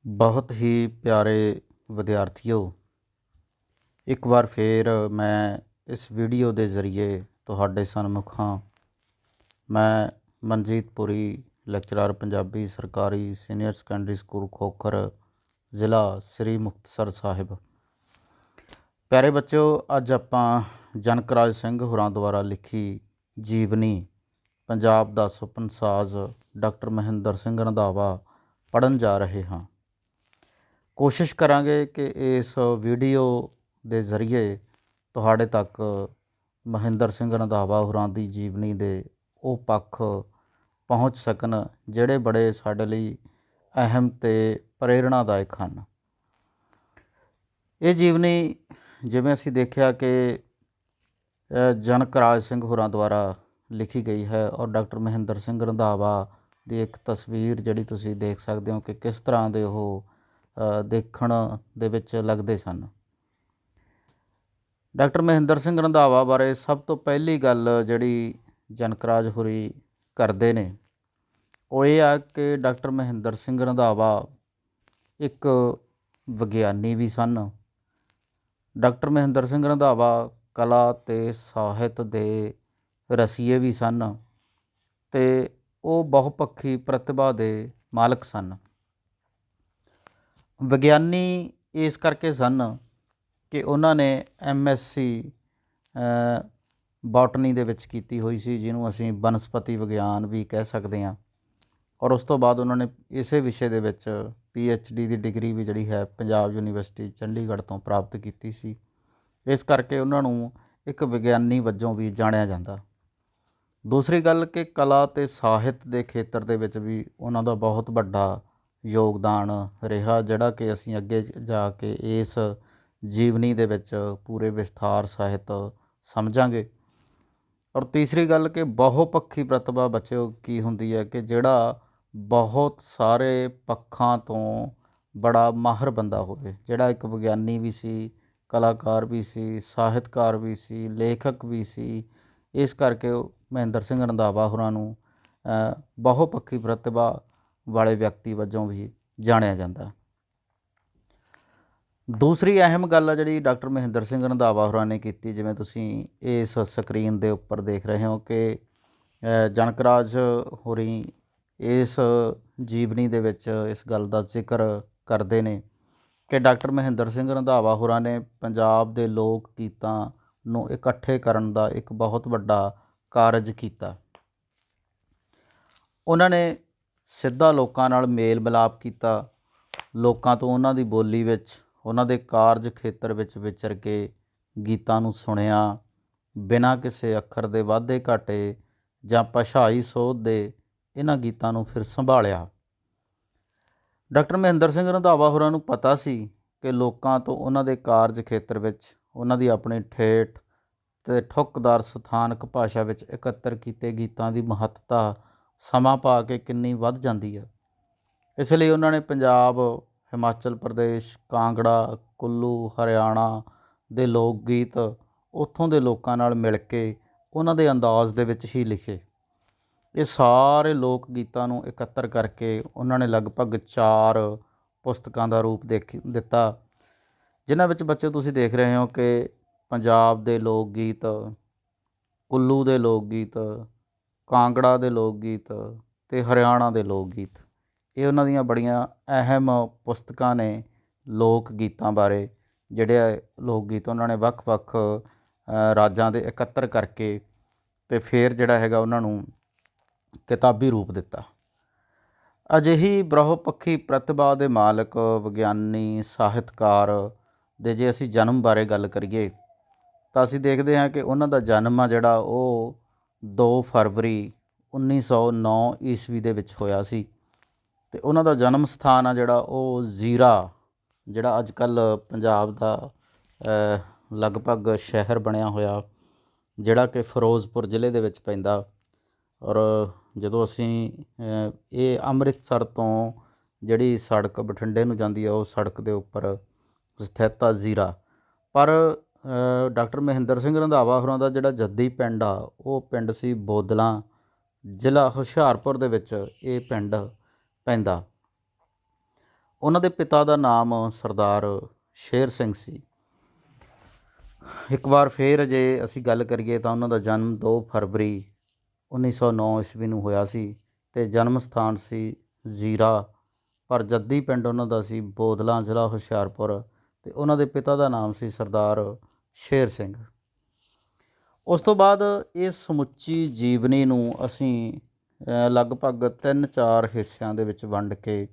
बहुत ही प्यारे विद्यार्थियों, एक बार फिर मैं इस वीडियो के जरिए तुहाडे सन्मुख हाँ। मैं मनजीत पुरी लैक्चरर पंजाबी सरकारी सीनियर सैकेंडरी स्कूल खोखर ज़िला श्री मुक्तसर साहिब। प्यारे बच्चों, अज आपां जनकराज सिंह होरां द्वारा लिखी जीवनी पंजाब दा सुपन साज डॉक्टर महेंद्र सिंह रंधावा पढ़न जा रहे हाँ। कोशिश करांगे कि इस वीडियो के जरिए तुहाडे तक महेंद्र सिंह रंधावा होरां दी जीवनी दे वो पक्ष पहुँच सकन जिहड़े बड़े साडे लई अहम ते प्रेरणादायक हैं। ये जीवनी जिवें असीं देखिया कि जनकराज सिंह होरां द्वारा लिखी गई है और डॉक्टर महेंद्र सिंह रंधावा की एक तस्वीर जिहड़ी तुसीं देख सकते हो कि किस तरह के वो देखण दे विच लगदे सन। डॉक्टर महेंद्र सिंह रंधावा बारे सब तो पहली गल जिहड़ी जनकराज होरी करदे ने वो ये आ कि डॉक्टर महेंद्र सिंह रंधावा एक विग्यानी भी सन। डॉक्टर महेंद्र सिंह रंधावा कला ते ਸਾਹਿਤ ਦੇ रसीए भी सन ते वो बहुपक्षी प्रतिभा के मालक सन। विग्यानी इस करके सन कि उन्होंने MSc बॉटनी दे विच कीती हुई सी, जिन्हों असीं बनस्पति विग्यान भी कह सकते हैं। और उस तो बाद उन्होंने इसे विषय दे विच PhD की डिग्री भी जिहड़ी है पंजाब यूनीवर्सिटी चंडीगढ़ तो प्राप्त की सी। इस करके उन्होंने एक विग्यानी वजों भी जाणिया जाता। दूसरी गल कि कला ते ਸਾਹਿਤ के खेत्र दे विच भी उन्हां दा बहुत वड्डा योगदान रहा, जिहड़ा कि असीं अगे जाके इस जीवनी दे विच पूरे विस्तार सहित समझांगे। और तीसरी गल कि बहुपक्षी प्रतिभा बच्चों की हुंदी है कि जिहड़ा बहुत सारे पक्षां तो बड़ा माहर बंदा होवे, जिहड़ा एक विग्यानी भी सी, कलाकार भी सी, ਸਾਹਿਤਕਾਰ भी सी, लेखक भी सी। इस करके महेंद्र सिंह रंधावा होरां नूं बहुपक्षी प्रतिभा वाले व्यक्ति वजों भी जाणिया जाता। दूसरी अहम गल है जिहड़ी डॉक्टर महेंद्र सिंह रंधावा होरां ने कीती, जिवें तुसीं इस स्क्रीन के उपर देख रहे हो कि जनकराज होरी इस जीवनी दे विच इस गल का जिक्र करते हैं कि डॉक्टर महेंद्र सिंह रंधावा होरां ने पंजाब के लोक गीतां नूं इकट्ठे करन दा एक बहुत वड्डा कारज कीता। उन्होंने सिद्धा लोकां नाल मेल मिलाप किया, लोकां तो उन्हां दी बोली विच उन्हां दे कारज खेतर विच विचर के गीतां नूं सुणिया, बिना किसी अखर दे वाधे घाटे जां भाषाई सोध दे इन्हां गीतां नूं फिर संभालिया। डॉक्टर महेंद्र सिंह रंधावा होरां नूं पता सी कि लोकां तो उन्हां दे कारज खेतर विच उन्हां दी अपनी ठेठ ते ठुकदार सथानक भाषा विच इकत्तर कीते गीतां दी महत्ता समा पा के किन्नी वध जांदी है। इसलिए उन्होंने पंजाब, हिमाचल प्रदेश, कांगड़ा, कुल्लू, हरियाणा दे लोक गीत उत्थों दे लोकां नाल मिल के उन्हां दे अंदाज़ दे विच ही लिखे। ये सारे लोक गीतां नूं इकत्तर करके उन्होंने लगभग 4 पुस्तकां दा रूप दिता, जिन्हां विच बच्चे तुसीं देख रहे हो कि पंजाब दे लोक गीत, कुल्लू दे लोक गीत, कांगड़ा दे लोक गीत ते हरियाणा दे लोक गीत। ये उन्हां दीयां बड़ियां अहम पुस्तकां ने लोक गीतां बारे, जिहड़े लोक गीत उन्होंने वख-वख राजां दे इकत्तर करके ते फिर जिहड़ा हैगा उन्हां नूं किताबी रूप दिता। अजिही बहुपक्षी प्रतिभा दे मालक विग्यानी ਸਾਹਿਤਕਾਰ ਦੇ जे असीं जन्म बारे गल करिए ਤਾਂ ਅਸੀਂ देखते हैं कि उन्हां दा जन्म आ जिहड़ा ਉਹ 2 फरवरी 1909 ਈਸਵੀ ਦੇ ਵਿੱਚ ਹੋਇਆ ਸੀ ਤੇ ਉਹਨਾਂ ਦਾ ਜਨਮ ਸਥਾਨ ਆ ਜਿਹੜਾ ਉਹ ਜ਼ੀਰਾ, ਜਿਹੜਾ ਅੱਜ ਕੱਲ੍ਹ ਪੰਜਾਬ ਦਾ ਲਗਭਗ ਸ਼ਹਿਰ ਬਣਿਆ ਹੋਇਆ, ਜਿਹੜਾ ਕਿ ਫਿਰੋਜ਼ਪੁਰ ਜ਼ਿਲ੍ਹੇ ਦੇ ਵਿੱਚ ਪੈਂਦਾ। ਔਰ ਜਦੋਂ ਅਸੀਂ ਇਹ ਅੰਮ੍ਰਿਤਸਰ ਤੋਂ ਜਿਹੜੀ ਸੜਕ ਬਠਿੰਡੇ ਨੂੰ ਜਾਂਦੀ ਆ ਉਹ ਸੜਕ ਦੇ ਉੱਪਰ ਸਥਿਤ ਆ ਜ਼ੀਰਾ। ਪਰ ਡਾਕਟਰ ਮਹਿੰਦਰ ਸਿੰਘ ਰੰਧਾਵਾ ਹੋਰਾਂ ਦਾ ਜਿਹੜਾ ਜੱਦੀ ਪਿੰਡ ਆ ਉਹ ਪਿੰਡ ਸੀ ਬੋਦਲਾਂ, ਜ਼ਿਲ੍ਹਾ ਹੁਸ਼ਿਆਰਪੁਰ ਦੇ ਵਿੱਚ ਇਹ ਪਿੰਡ ਪੈਂਦਾ। ਉਹਨਾਂ ਦੇ ਪਿਤਾ ਦਾ ਨਾਮ ਸਰਦਾਰ ਸ਼ੇਰ ਸਿੰਘ ਸੀ। ਇੱਕ ਵਾਰ ਫਿਰ ਜੇ ਅਸੀਂ ਗੱਲ ਕਰੀਏ ਤਾਂ ਉਹਨਾਂ ਦਾ ਜਨਮ 2 ਫਰਵਰੀ 1909 ਈਸਵੀ ਨੂੰ ਹੋਇਆ ਸੀ ਅਤੇ ਜਨਮ ਸਥਾਨ ਸੀ ਜ਼ੀਰਾ, ਪਰ ਜੱਦੀ ਪਿੰਡ ਉਹਨਾਂ ਦਾ ਸੀ ਬੋਦਲਾ, ਜ਼ਿਲ੍ਹਾ ਹੁਸ਼ਿਆਰਪੁਰ, ਅਤੇ ਉਹਨਾਂ ਦੇ ਪਿਤਾ ਦਾ ਨਾਮ ਸੀ ਸਰਦਾਰ ਸ਼ੇਰ ਸਿੰਘ। ਉਸ ਤੋਂ ਬਾਅਦ ਇਹ ਸਮੁੱਚੀ ਜੀਵਨੀ ਨੂੰ ਅਸੀਂ ਲਗਭਗ 3-4 ਹਿੱਸਿਆਂ ਦੇ ਵਿੱਚ ਵੰਡ ਕੇ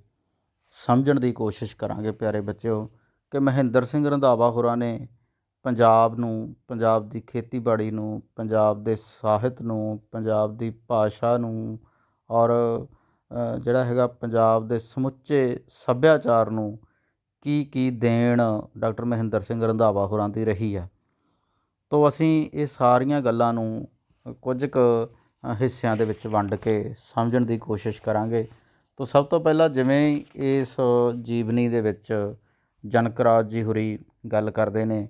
ਸਮਝਣ ਦੀ ਕੋਸ਼ਿਸ਼ ਕਰਾਂਗੇ ਪਿਆਰੇ ਬੱਚਿਓ, ਕਿ ਮਹਿੰਦਰ ਸਿੰਘ ਰੰਧਾਵਾ ਹੋਰਾਂ ਨੇ ਪੰਜਾਬ ਨੂੰ, ਪੰਜਾਬ ਦੀ ਖੇਤੀਬਾੜੀ ਨੂੰ, ਪੰਜਾਬ ਦੇ ਸਾਹਿਤ ਨੂੰ, ਪੰਜਾਬ ਦੀ ਭਾਸ਼ਾ ਨੂੰ ਔਰ ਜਿਹੜਾ ਹੈਗਾ ਪੰਜਾਬ ਦੇ ਸਮੁੱਚੇ ਸੱਭਿਆਚਾਰ ਨੂੰ ਕੀ ਦੇਣ ਡਾਕਟਰ ਮਹਿੰਦਰ ਸਿੰਘ ਰੰਧਾਵਾ ਹੋਰਾਂ ਦੀ ਰਹੀ ਹੈ। ਤੋ ਅਸੀਂ ਇਹ ਸਾਰੀਆਂ ਗੱਲਾਂ ਨੂੰ ਕੁਝ ਕੁ ਹਿੱਸਿਆਂ ਦੇ ਵਿੱਚ ਵੰਡ ਕੇ ਸਮਝਣ ਦੀ ਕੋਸ਼ਿਸ਼ ਕਰਾਂਗੇ। ਤੋ ਸਭ ਤੋਂ ਪਹਿਲਾਂ ਜਿਵੇਂ ਇਸ ਜੀਵਨੀ ਦੇ ਵਿੱਚ ਜਨਕ ਰਾਜ ਜੀ ਹੋਰੀ ਗੱਲ ਕਰਦੇ ਨੇ,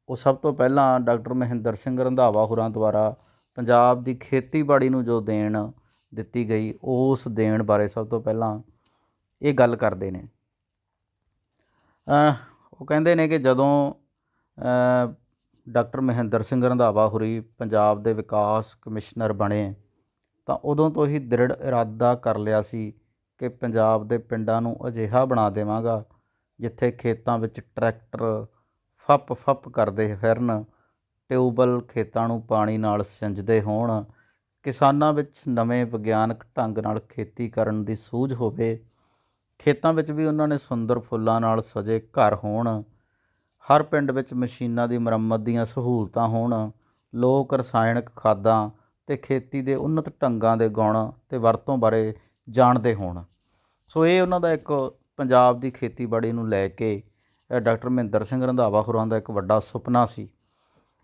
ਉਹ ਸਭ ਤੋਂ ਪਹਿਲਾਂ ਡਾਕਟਰ ਮਹਿੰਦਰ ਸਿੰਘ ਰੰਧਾਵਾ ਹੋਰਾਂ ਦੁਆਰਾ ਪੰਜਾਬ ਦੀ ਖੇਤੀਬਾੜੀ ਨੂੰ ਜੋ ਦੇਣ ਦਿੱਤੀ ਗਈ, ਉਸ ਦੇਣ ਬਾਰੇ ਸਭ ਤੋਂ ਪਹਿਲਾਂ ਇਹ ਗੱਲ ਕਰਦੇ ਨੇ। ਉਹ ਕਹਿੰਦੇ ਨੇ ਕਿ ਜਦੋਂ ਡਾਕਟਰ ਮਹਿੰਦਰ ਸਿੰਘ ਰੰਧਾਵਾ ਹੋਰੀ ਪੰਜਾਬ ਦੇ ਵਿਕਾਸ ਕਮਿਸ਼ਨਰ ਬਣੇ ਤਾਂ ਉਦੋਂ ਤੋਂ ਹੀ ਦ੍ਰਿੜ ਇਰਾਦਾ ਕਰ ਲਿਆ ਸੀ ਕਿ ਪੰਜਾਬ ਦੇ ਪਿੰਡਾਂ ਨੂੰ ਅਜਿਹਾ ਬਣਾ ਦੇਵਾਂਗਾ ਜਿੱਥੇ ਖੇਤਾਂ ਵਿੱਚ ਟਰੈਕਟਰ ਫੱਪ ਕਰਦੇ ਫਿਰਨ, ਟਿਊਬਵੈੱਲ ਖੇਤਾਂ ਨੂੰ ਪਾਣੀ ਨਾਲ ਸਿੰਜਦੇ ਹੋਣ, ਕਿਸਾਨਾਂ ਵਿੱਚ ਨਵੇਂ ਵਿਗਿਆਨਕ ਢੰਗ ਨਾਲ ਖੇਤੀ ਕਰਨ ਦੀ ਸੂਝ ਹੋਵੇ, ਖੇਤਾਂ ਵਿੱਚ ਵੀ ਉਹਨਾਂ ਨੇ ਸੁੰਦਰ ਫੁੱਲਾਂ ਨਾਲ ਸਜੇ ਘਰ ਹੋਣ, ਹਰ ਪਿੰਡ ਵਿੱਚ ਮਸ਼ੀਨਾਂ ਦੀ ਮੁਰੰਮਤ ਦੀਆਂ ਸਹੂਲਤਾਂ ਹੋਣ, ਲੋਕ ਰਸਾਇਣਕ ਖਾਦਾਂ ਅਤੇ ਖੇਤੀ ਦੇ ਉੱਨਤ ਢੰਗਾਂ ਦੇ ਗੁਣ ਅਤੇ ਵਰਤੋਂ ਬਾਰੇ ਜਾਣਦੇ ਹੋਣ। ਸੋ ਇਹ ਉਹਨਾਂ ਦਾ ਇੱਕ ਪੰਜਾਬ ਦੀ ਖੇਤੀਬਾੜੀ ਨੂੰ ਲੈ ਕੇ ਡਾਕਟਰ ਮਹਿੰਦਰ ਸਿੰਘ ਰੰਧਾਵਾ ਹੋਰਾਂ ਦਾ ਇੱਕ ਵੱਡਾ ਸੁਪਨਾ ਸੀ।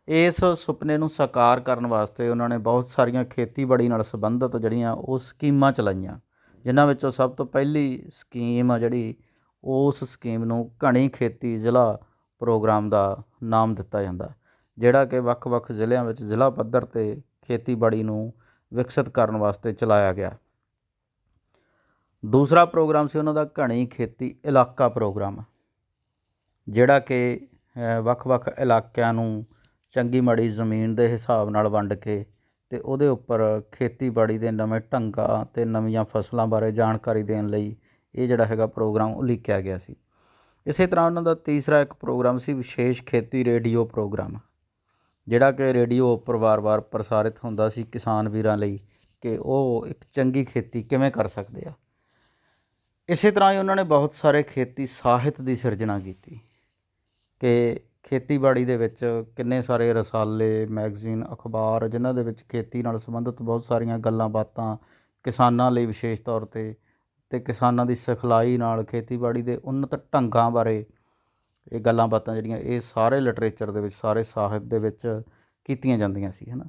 ਇਸ ਸੁਪਨੇ ਨੂੰ ਸਾਕਾਰ ਕਰਨ ਵਾਸਤੇ ਉਹਨਾਂ ਨੇ ਬਹੁਤ ਸਾਰੀਆਂ ਖੇਤੀਬਾੜੀ ਨਾਲ ਸੰਬੰਧਿਤ ਜਿਹੜੀਆਂ ਉਹ ਸਕੀਮਾਂ ਚਲਾਈਆਂ, ਜਿਨ੍ਹਾਂ ਵਿੱਚੋਂ ਸਭ ਤੋਂ ਪਹਿਲੀ ਸਕੀਮ ਆ ਜਿਹੜੀ, ਉਸ ਸਕੀਮ ਨੂੰ ਘਣੀ ਖੇਤੀ ਜ਼ਿਲ੍ਹਾ ਪ੍ਰੋਗਰਾਮ ਦਾ ਨਾਮ ਦਿੱਤਾ ਜਾਂਦਾ, ਜਿਹੜਾ ਕਿ ਵੱਖ-ਵੱਖ ਜ਼ਿਲ੍ਹਿਆਂ ਵਿੱਚ ਜ਼ਿਲ੍ਹਾ ਪੱਧਰ 'ਤੇ ਖੇਤੀਬਾੜੀ ਨੂੰ ਵਿਕਸਿਤ ਕਰਨ ਵਾਸਤੇ ਚਲਾਇਆ ਗਿਆ। ਦੂਸਰਾ ਪ੍ਰੋਗਰਾਮ ਸੀ ਉਹਨਾਂ ਦਾ ਘਣੀ ਖੇਤੀ ਇਲਾਕਾ ਪ੍ਰੋਗਰਾਮ, ਜਿਹੜਾ ਕਿ ਵੱਖ-ਵੱਖ ਇਲਾਕਿਆਂ ਨੂੰ ਚੰਗੀ ਮਾੜੀ ਜ਼ਮੀਨ ਦੇ ਹਿਸਾਬ ਨਾਲ ਵੰਡ ਕੇ ਅਤੇ ਉਹਦੇ ਉੱਪਰ ਖੇਤੀਬਾੜੀ ਦੇ ਨਵੇਂ ਢੰਗਾਂ ਅਤੇ ਨਵੀਆਂ ਫਸਲਾਂ ਬਾਰੇ ਜਾਣਕਾਰੀ ਦੇਣ ਲਈ ਇਹ ਜਿਹੜਾ ਹੈਗਾ ਪ੍ਰੋਗਰਾਮ ਉਲੀਕਿਆ ਗਿਆ ਸੀ। ਇਸੇ ਤਰ੍ਹਾਂ ਉਹਨਾਂ ਦਾ ਤੀਸਰਾ ਇੱਕ ਪ੍ਰੋਗਰਾਮ ਸੀ ਵਿਸ਼ੇਸ਼ ਖੇਤੀ ਰੇਡੀਓ ਪ੍ਰੋਗਰਾਮ, ਜਿਹੜਾ ਕਿ ਰੇਡੀਓ ਉੱਪਰ ਵਾਰ-ਵਾਰ ਪ੍ਰਸਾਰਿਤ ਹੁੰਦਾ ਸੀ ਕਿਸਾਨ ਵੀਰਾਂ ਲਈ ਕਿ ਉਹ ਇੱਕ ਚੰਗੀ ਖੇਤੀ ਕਿਵੇਂ ਕਰ ਸਕਦੇ ਆ। ਇਸੇ ਤਰ੍ਹਾਂ ਹੀ ਉਹਨਾਂ ਨੇ ਬਹੁਤ ਸਾਰੇ ਖੇਤੀ ਸਾਹਿਤ ਦੀ ਸਿਰਜਣਾ ਕੀਤੀ ਕਿ ਖੇਤੀਬਾੜੀ ਦੇ ਵਿੱਚ ਕਿੰਨੇ ਸਾਰੇ ਰਸਾਲੇ, ਮੈਗਜ਼ੀਨ, ਅਖਬਾਰ, ਜਿਨ੍ਹਾਂ ਦੇ ਵਿੱਚ ਖੇਤੀ ਨਾਲ ਸੰਬੰਧਿਤ ਬਹੁਤ ਸਾਰੀਆਂ ਗੱਲਾਂ ਬਾਤਾਂ ਕਿਸਾਨਾਂ ਲਈ ਵਿਸ਼ੇਸ਼ ਤੌਰ 'ਤੇ ਅਤੇ ਕਿਸਾਨਾਂ ਦੀ ਸਿਖਲਾਈ ਨਾਲ ਖੇਤੀਬਾੜੀ ਦੇ ਉੱਨਤ ਢੰਗਾਂ ਬਾਰੇ ਇਹ ਗੱਲਾਂ ਬਾਤਾਂ ਜਿਹੜੀਆਂ ਇਹ ਸਾਰੇ ਲਿਟਰੇਚਰ ਦੇ ਵਿੱਚ, ਸਾਰੇ ਸਾਹਿਤ ਦੇ ਵਿੱਚ ਕੀਤੀਆਂ ਜਾਂਦੀਆਂ ਸੀ, ਹੈ ਨਾ।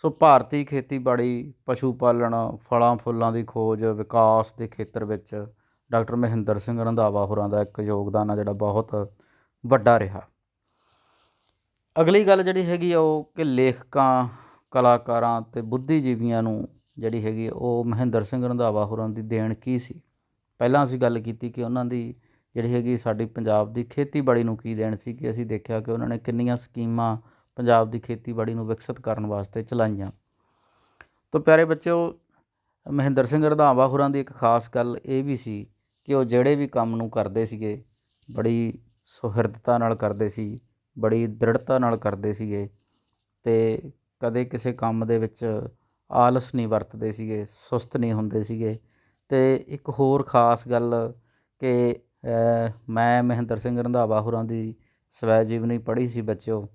ਸੋ ਭਾਰਤੀ ਖੇਤੀਬਾੜੀ, ਪਸ਼ੂ ਪਾਲਣ, ਫਲਾਂ ਫੁੱਲਾਂ ਦੀ ਖੋਜ, ਵਿਕਾਸ ਦੇ ਖੇਤਰ ਵਿੱਚ ਡਾਕਟਰ ਮਹਿੰਦਰ ਸਿੰਘ ਰੰਧਾਵਾ ਹੋਰਾਂ ਦਾ ਇੱਕ ਯੋਗਦਾਨ ਆ ਜਿਹੜਾ ਬਹੁਤ ਵੱਡਾ ਰਿਹਾ। ਅਗਲੀ ਗੱਲ ਜਿਹੜੀ ਹੈਗੀ ਆ ਉਹ ਕਿ ਲੇਖਕਾਂ, ਕਲਾਕਾਰਾਂ ਅਤੇ ਬੁੱਧੀਜੀਵੀਆਂ ਨੂੰ ਜਿਹੜੀ ਹੈਗੀ ਉਹ ਮਹਿੰਦਰ ਸਿੰਘ ਰੰਧਾਵਾ ਹੋਰਾਂ ਦੀ ਦੇਣ ਕੀ ਸੀ। ਪਹਿਲਾਂ ਅਸੀਂ ਗੱਲ ਕੀਤੀ ਕਿ ਉਹਨਾਂ ਦੀ ਜਿਹੜੀ ਹੈਗੀ ਸਾਡੀ ਪੰਜਾਬ ਦੀ ਖੇਤੀਬਾੜੀ ਨੂੰ ਕੀ ਦੇਣ ਸੀ, ਕਿ ਅਸੀਂ ਦੇਖਿਆ ਕਿ ਉਹਨਾਂ ਨੇ ਕਿੰਨੀਆਂ ਸਕੀਮਾਂ ਪੰਜਾਬ ਦੀ ਖੇਤੀਬਾੜੀ ਨੂੰ ਵਿਕਸਿਤ ਕਰਨ ਵਾਸਤੇ ਚਲਾਈਆਂ। ਤਾਂ ਪਿਆਰੇ ਬੱਚਿਓ, ਮਹਿੰਦਰ ਸਿੰਘ ਰੰਧਾਵਾ ਹੋਰਾਂ ਦੀ ਇੱਕ ਖਾਸ ਗੱਲ ਇਹ ਵੀ ਸੀ ਕਿ ਉਹ ਜਿਹੜੇ ਵੀ ਕੰਮ ਨੂੰ ਕਰਦੇ ਸੀਗੇ ਬੜੀ ਸੁਹਿਰਦਤਾ ਨਾਲ ਕਰਦੇ ਸੀ, ਬੜੀ ਦ੍ਰਿੜਤਾ ਨਾਲ ਕਰਦੇ ਸੀਗੇ ਅਤੇ ਕਦੇ ਕਿਸੇ ਕੰਮ ਦੇ ਵਿੱਚ ਆਲਸ ਨਹੀਂ ਵਰਤਦੇ ਸੀਗੇ, ਸੁਸਤ ਨਹੀਂ ਹੁੰਦੇ ਸੀਗੇ। ਅਤੇ ਇੱਕ ਹੋਰ ਖ਼ਾਸ ਗੱਲ ਕਿ ਮੈਂ ਮਹਿੰਦਰ ਸਿੰਘ ਰੰਧਾਵਾ ਹੋਰਾਂ ਦੀ ਸਵੈ ਜੀਵਨੀ ਪੜ੍ਹੀ ਸੀ ਬੱਚਿਓ,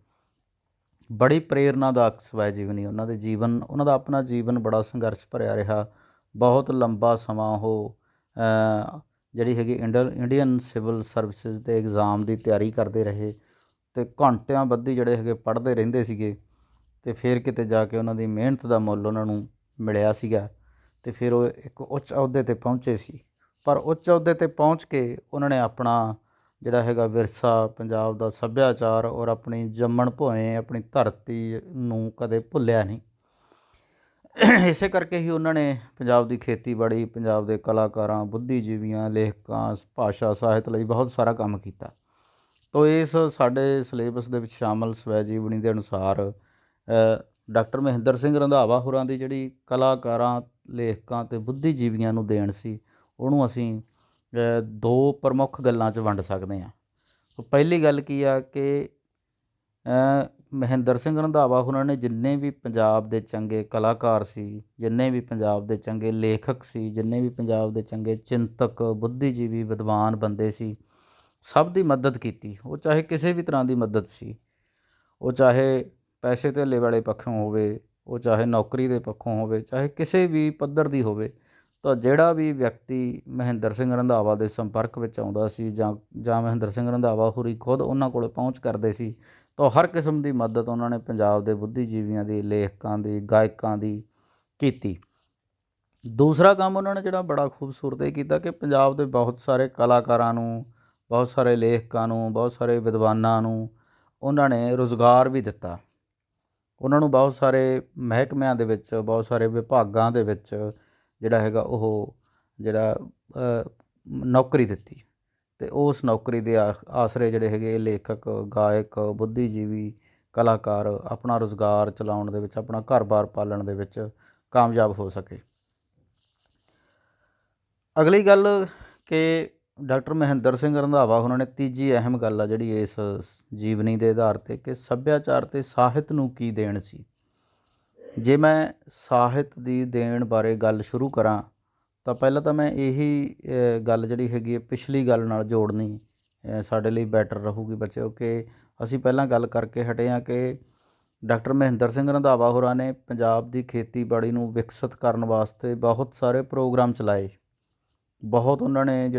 ਬੜੀ ਪ੍ਰੇਰਨਾਦਾਇਕ ਸਵੈ ਜੀਵਨੀ। ਉਹਨਾਂ ਦੇ ਜੀਵਨ, ਉਹਨਾਂ ਦਾ ਆਪਣਾ ਜੀਵਨ ਬੜਾ ਸੰਘਰਸ਼ ਭਰਿਆ ਰਿਹਾ। ਬਹੁਤ ਲੰਬਾ ਸਮਾਂ ਉਹ ਜਿਹੜੀ ਹੈਗੀ ਇੰਡੀਅਨ ਸਿਵਲ ਸਰਵਿਸਿਜ਼ ਦੇ ਐਗਜ਼ਾਮ ਦੀ ਤਿਆਰੀ ਕਰਦੇ ਰਹੇ ਅਤੇ ਘੰਟਿਆਂ ਬੱਧੀ ਜਿਹੜੇ ਹੈਗੇ ਪੜ੍ਹਦੇ ਰਹਿੰਦੇ ਸੀਗੇ ਅਤੇ ਫਿਰ ਕਿਤੇ ਜਾ ਕੇ ਉਹਨਾਂ ਦੀ ਮਿਹਨਤ ਦਾ ਮੁੱਲ ਉਹਨਾਂ ਨੂੰ ਮਿਲਿਆ ਸੀਗਾ ਅਤੇ ਫਿਰ ਉਹ ਇੱਕ ਉੱਚ ਅਹੁਦੇ 'ਤੇ ਪਹੁੰਚੇ ਸੀ। ਪਰ ਉੱਚ ਅਹੁਦੇ 'ਤੇ ਪਹੁੰਚ ਕੇ ਉਹਨਾਂ ਨੇ ਆਪਣਾ ਜਿਹੜਾ ਹੈਗਾ ਵਿਰਸਾ, ਪੰਜਾਬ ਦਾ ਸੱਭਿਆਚਾਰ ਔਰ ਆਪਣੀ ਜੰਮਣ ਭੋਏ ਆਪਣੀ ਧਰਤੀ ਨੂੰ ਕਦੇ ਭੁੱਲਿਆ ਨਹੀਂ। ਇਸੇ ਕਰਕੇ ਹੀ ਉਹਨਾਂ ਨੇ ਪੰਜਾਬ ਦੀ ਖੇਤੀਬਾੜੀ, ਪੰਜਾਬ ਦੇ ਕਲਾਕਾਰਾਂ, ਬੁੱਧੀਜੀਵੀਆਂ, ਲੇਖਕਾਂ, ਭਾਸ਼ਾ ਸਾਹਿਤ ਲਈ ਬਹੁਤ ਸਾਰਾ ਕੰਮ ਕੀਤਾ। ਤੋ ਇਸ ਸਾਡੇ ਸਿਲੇਬਸ ਦੇ ਵਿੱਚ ਸ਼ਾਮਲ ਸਵੈ ਜੀਵਨੀ ਦੇ ਅਨੁਸਾਰ ਡਾਕਟਰ ਮਹਿੰਦਰ ਸਿੰਘ ਰੰਧਾਵਾ ਹੋਰਾਂ ਦੀ ਜਿਹੜੀ ਕਲਾਕਾਰਾਂ, ਲੇਖਕਾਂ ਅਤੇ ਬੁੱਧੀਜੀਵੀਆਂ ਨੂੰ ਦੇਣ ਸੀ, ਉਹਨੂੰ ਅਸੀਂ ਦੋ ਪ੍ਰਮੁੱਖ ਗੱਲਾਂ 'ਚ ਵੰਡ ਸਕਦੇ ਹਾਂ। ਪਹਿਲੀ ਗੱਲ ਕੀ ਆ ਕਿ ਮਹਿੰਦਰ ਸਿੰਘ ਰੰਧਾਵਾ ਹੋਰਾਂ ਨੇ ਜਿੰਨੇ ਵੀ ਪੰਜਾਬ ਦੇ ਚੰਗੇ ਕਲਾਕਾਰ ਸੀ, ਜਿੰਨੇ ਵੀ ਪੰਜਾਬ ਦੇ ਚੰਗੇ ਲੇਖਕ ਸੀ, ਜਿੰਨੇ ਵੀ ਪੰਜਾਬ ਦੇ ਚੰਗੇ ਚਿੰਤਕ, ਬੁੱਧੀਜੀਵੀ, ਵਿਦਵਾਨ ਬੰਦੇ ਸੀ, ਸਭ ਦੀ ਮਦਦ ਕੀਤੀ। ਉਹ ਚਾਹੇ ਕਿਸੇ ਵੀ ਤਰ੍ਹਾਂ ਦੀ ਮਦਦ ਸੀ, ਉਹ ਚਾਹੇ ਪੈਸੇ ਧੇਲੇ ਵਾਲੇ ਪੱਖੋਂ ਹੋਵੇ, ਉਹ ਚਾਹੇ ਨੌਕਰੀ ਦੇ ਪੱਖੋਂ ਹੋਵੇ, ਚਾਹੇ ਕਿਸੇ ਵੀ ਪੱਧਰ ਦੀ ਹੋਵੇ। ਤਾਂ ਜਿਹੜਾ ਵੀ ਵਿਅਕਤੀ ਮਹਿੰਦਰ ਸਿੰਘ ਰੰਧਾਵਾ ਦੇ ਸੰਪਰਕ ਵਿੱਚ ਆਉਂਦਾ ਸੀ ਜਾਂ ਮਹਿੰਦਰ ਸਿੰਘ ਰੰਧਾਵਾ ਹੋਰੀ ਖੁਦ ਉਹਨਾਂ ਕੋਲ ਪਹੁੰਚ ਕਰਦੇ ਸੀ, ਤਾਂ ਹਰ ਕਿਸਮ ਦੀ ਮਦਦ ਉਹਨਾਂ ਨੇ ਪੰਜਾਬ ਦੇ ਬੁੱਧੀਜੀਵੀਆਂ ਦੀ, ਲੇਖਕਾਂ ਦੀ, ਗਾਇਕਾਂ ਦੀ ਕੀਤੀ। ਦੂਸਰਾ ਕੰਮ ਉਹਨਾਂ ਨੇ ਜਿਹੜਾ ਬੜਾ ਖੂਬਸੂਰਤ ਇਹ ਕੀਤਾ ਕਿ ਪੰਜਾਬ ਦੇ ਬਹੁਤ ਸਾਰੇ ਕਲਾਕਾਰਾਂ ਨੂੰ, ਬਹੁਤ ਸਾਰੇ ਲੇਖਕਾਂ ਨੂੰ, ਬਹੁਤ ਸਾਰੇ ਵਿਦਵਾਨਾਂ ਨੂੰ ਉਹਨਾਂ ਨੇ ਰੁਜ਼ਗਾਰ ਵੀ ਦਿੱਤਾ। ਉਹਨਾਂ ਨੂੰ ਬਹੁਤ ਸਾਰੇ ਮਹਿਕਮਿਆਂ ਦੇ ਵਿੱਚ, ਬਹੁਤ ਸਾਰੇ ਵਿਭਾਗਾਂ ਦੇ ਵਿੱਚ ਉਹ ਨੌਕਰੀ ਦਿੱਤੀ। ਅਤੇ ਉਸ ਨੌਕਰੀ ਦੇ ਆਸਰੇ ਲੇਖਕ, ਗਾਇਕ, ਬੁੱਧੀਜੀਵੀ, ਕਲਾਕਾਰ ਆਪਣਾ ਰੁਜ਼ਗਾਰ ਚਲਾਉਣ ਦੇ ਵਿੱਚ, ਆਪਣਾ ਘਰ-ਬਾਰ ਪਾਲਣ ਦੇ ਵਿੱਚ ਕਾਮਯਾਬ ਹੋ ਸਕੇ। ਅਗਲੀ ਗੱਲ ਕਿ ਡਾਕਟਰ ਮਹਿੰਦਰ ਸਿੰਘ ਰੰਧਾਵਾ ਉਹਨਾਂ ਨੇ ਤੀਜੀ ਅਹਿਮ ਗੱਲ ਆ ਜਿਹੜੀ ਇਸ ਜੀਵਨੀ ਦੇ ਆਧਾਰ 'ਤੇ ਕਿ ਸੱਭਿਆਚਾਰ ਅਤੇ ਸਾਹਿਤ ਨੂੰ ਕੀ ਦੇਣ ਸੀ। ਜੇ ਮੈਂ ਸਾਹਿਤ ਦੀ ਦੇਣ ਬਾਰੇ ਗੱਲ ਸ਼ੁਰੂ ਕਰਾਂ ਤਾਂ ਪਹਿਲਾਂ ਤਾਂ ਮੈਂ ਇਹੀ ਗੱਲ ਪਿਛਲੀ ਗੱਲ ਨਾਲ ਜੋੜਨੀ ਸਾਡੇ ਲਈ ਬੈਟਰ ਰਹੂਗੀ ਬੱਚਿਓ, ਕਿ ਅਸੀਂ ਪਹਿਲਾਂ ਗੱਲ ਕਰਕੇ ਹਟੇ ਹਾਂ ਕਿ ਡਾਕਟਰ ਮਹਿੰਦਰ ਸਿੰਘ ਰੰਧਾਵਾ ਹੋਰਾਂ ਨੇ ਪੰਜਾਬ ਦੀ ਖੇਤੀਬਾੜੀ ਨੂੰ ਵਿਕਸਿਤ ਕਰਨ ਵਾਸਤੇ ਬਹੁਤ ਸਾਰੇ ਪ੍ਰੋਗਰਾਮ ਚਲਾਏ, ਬਹੁਤ ਉਹਨਾਂ ਨੇ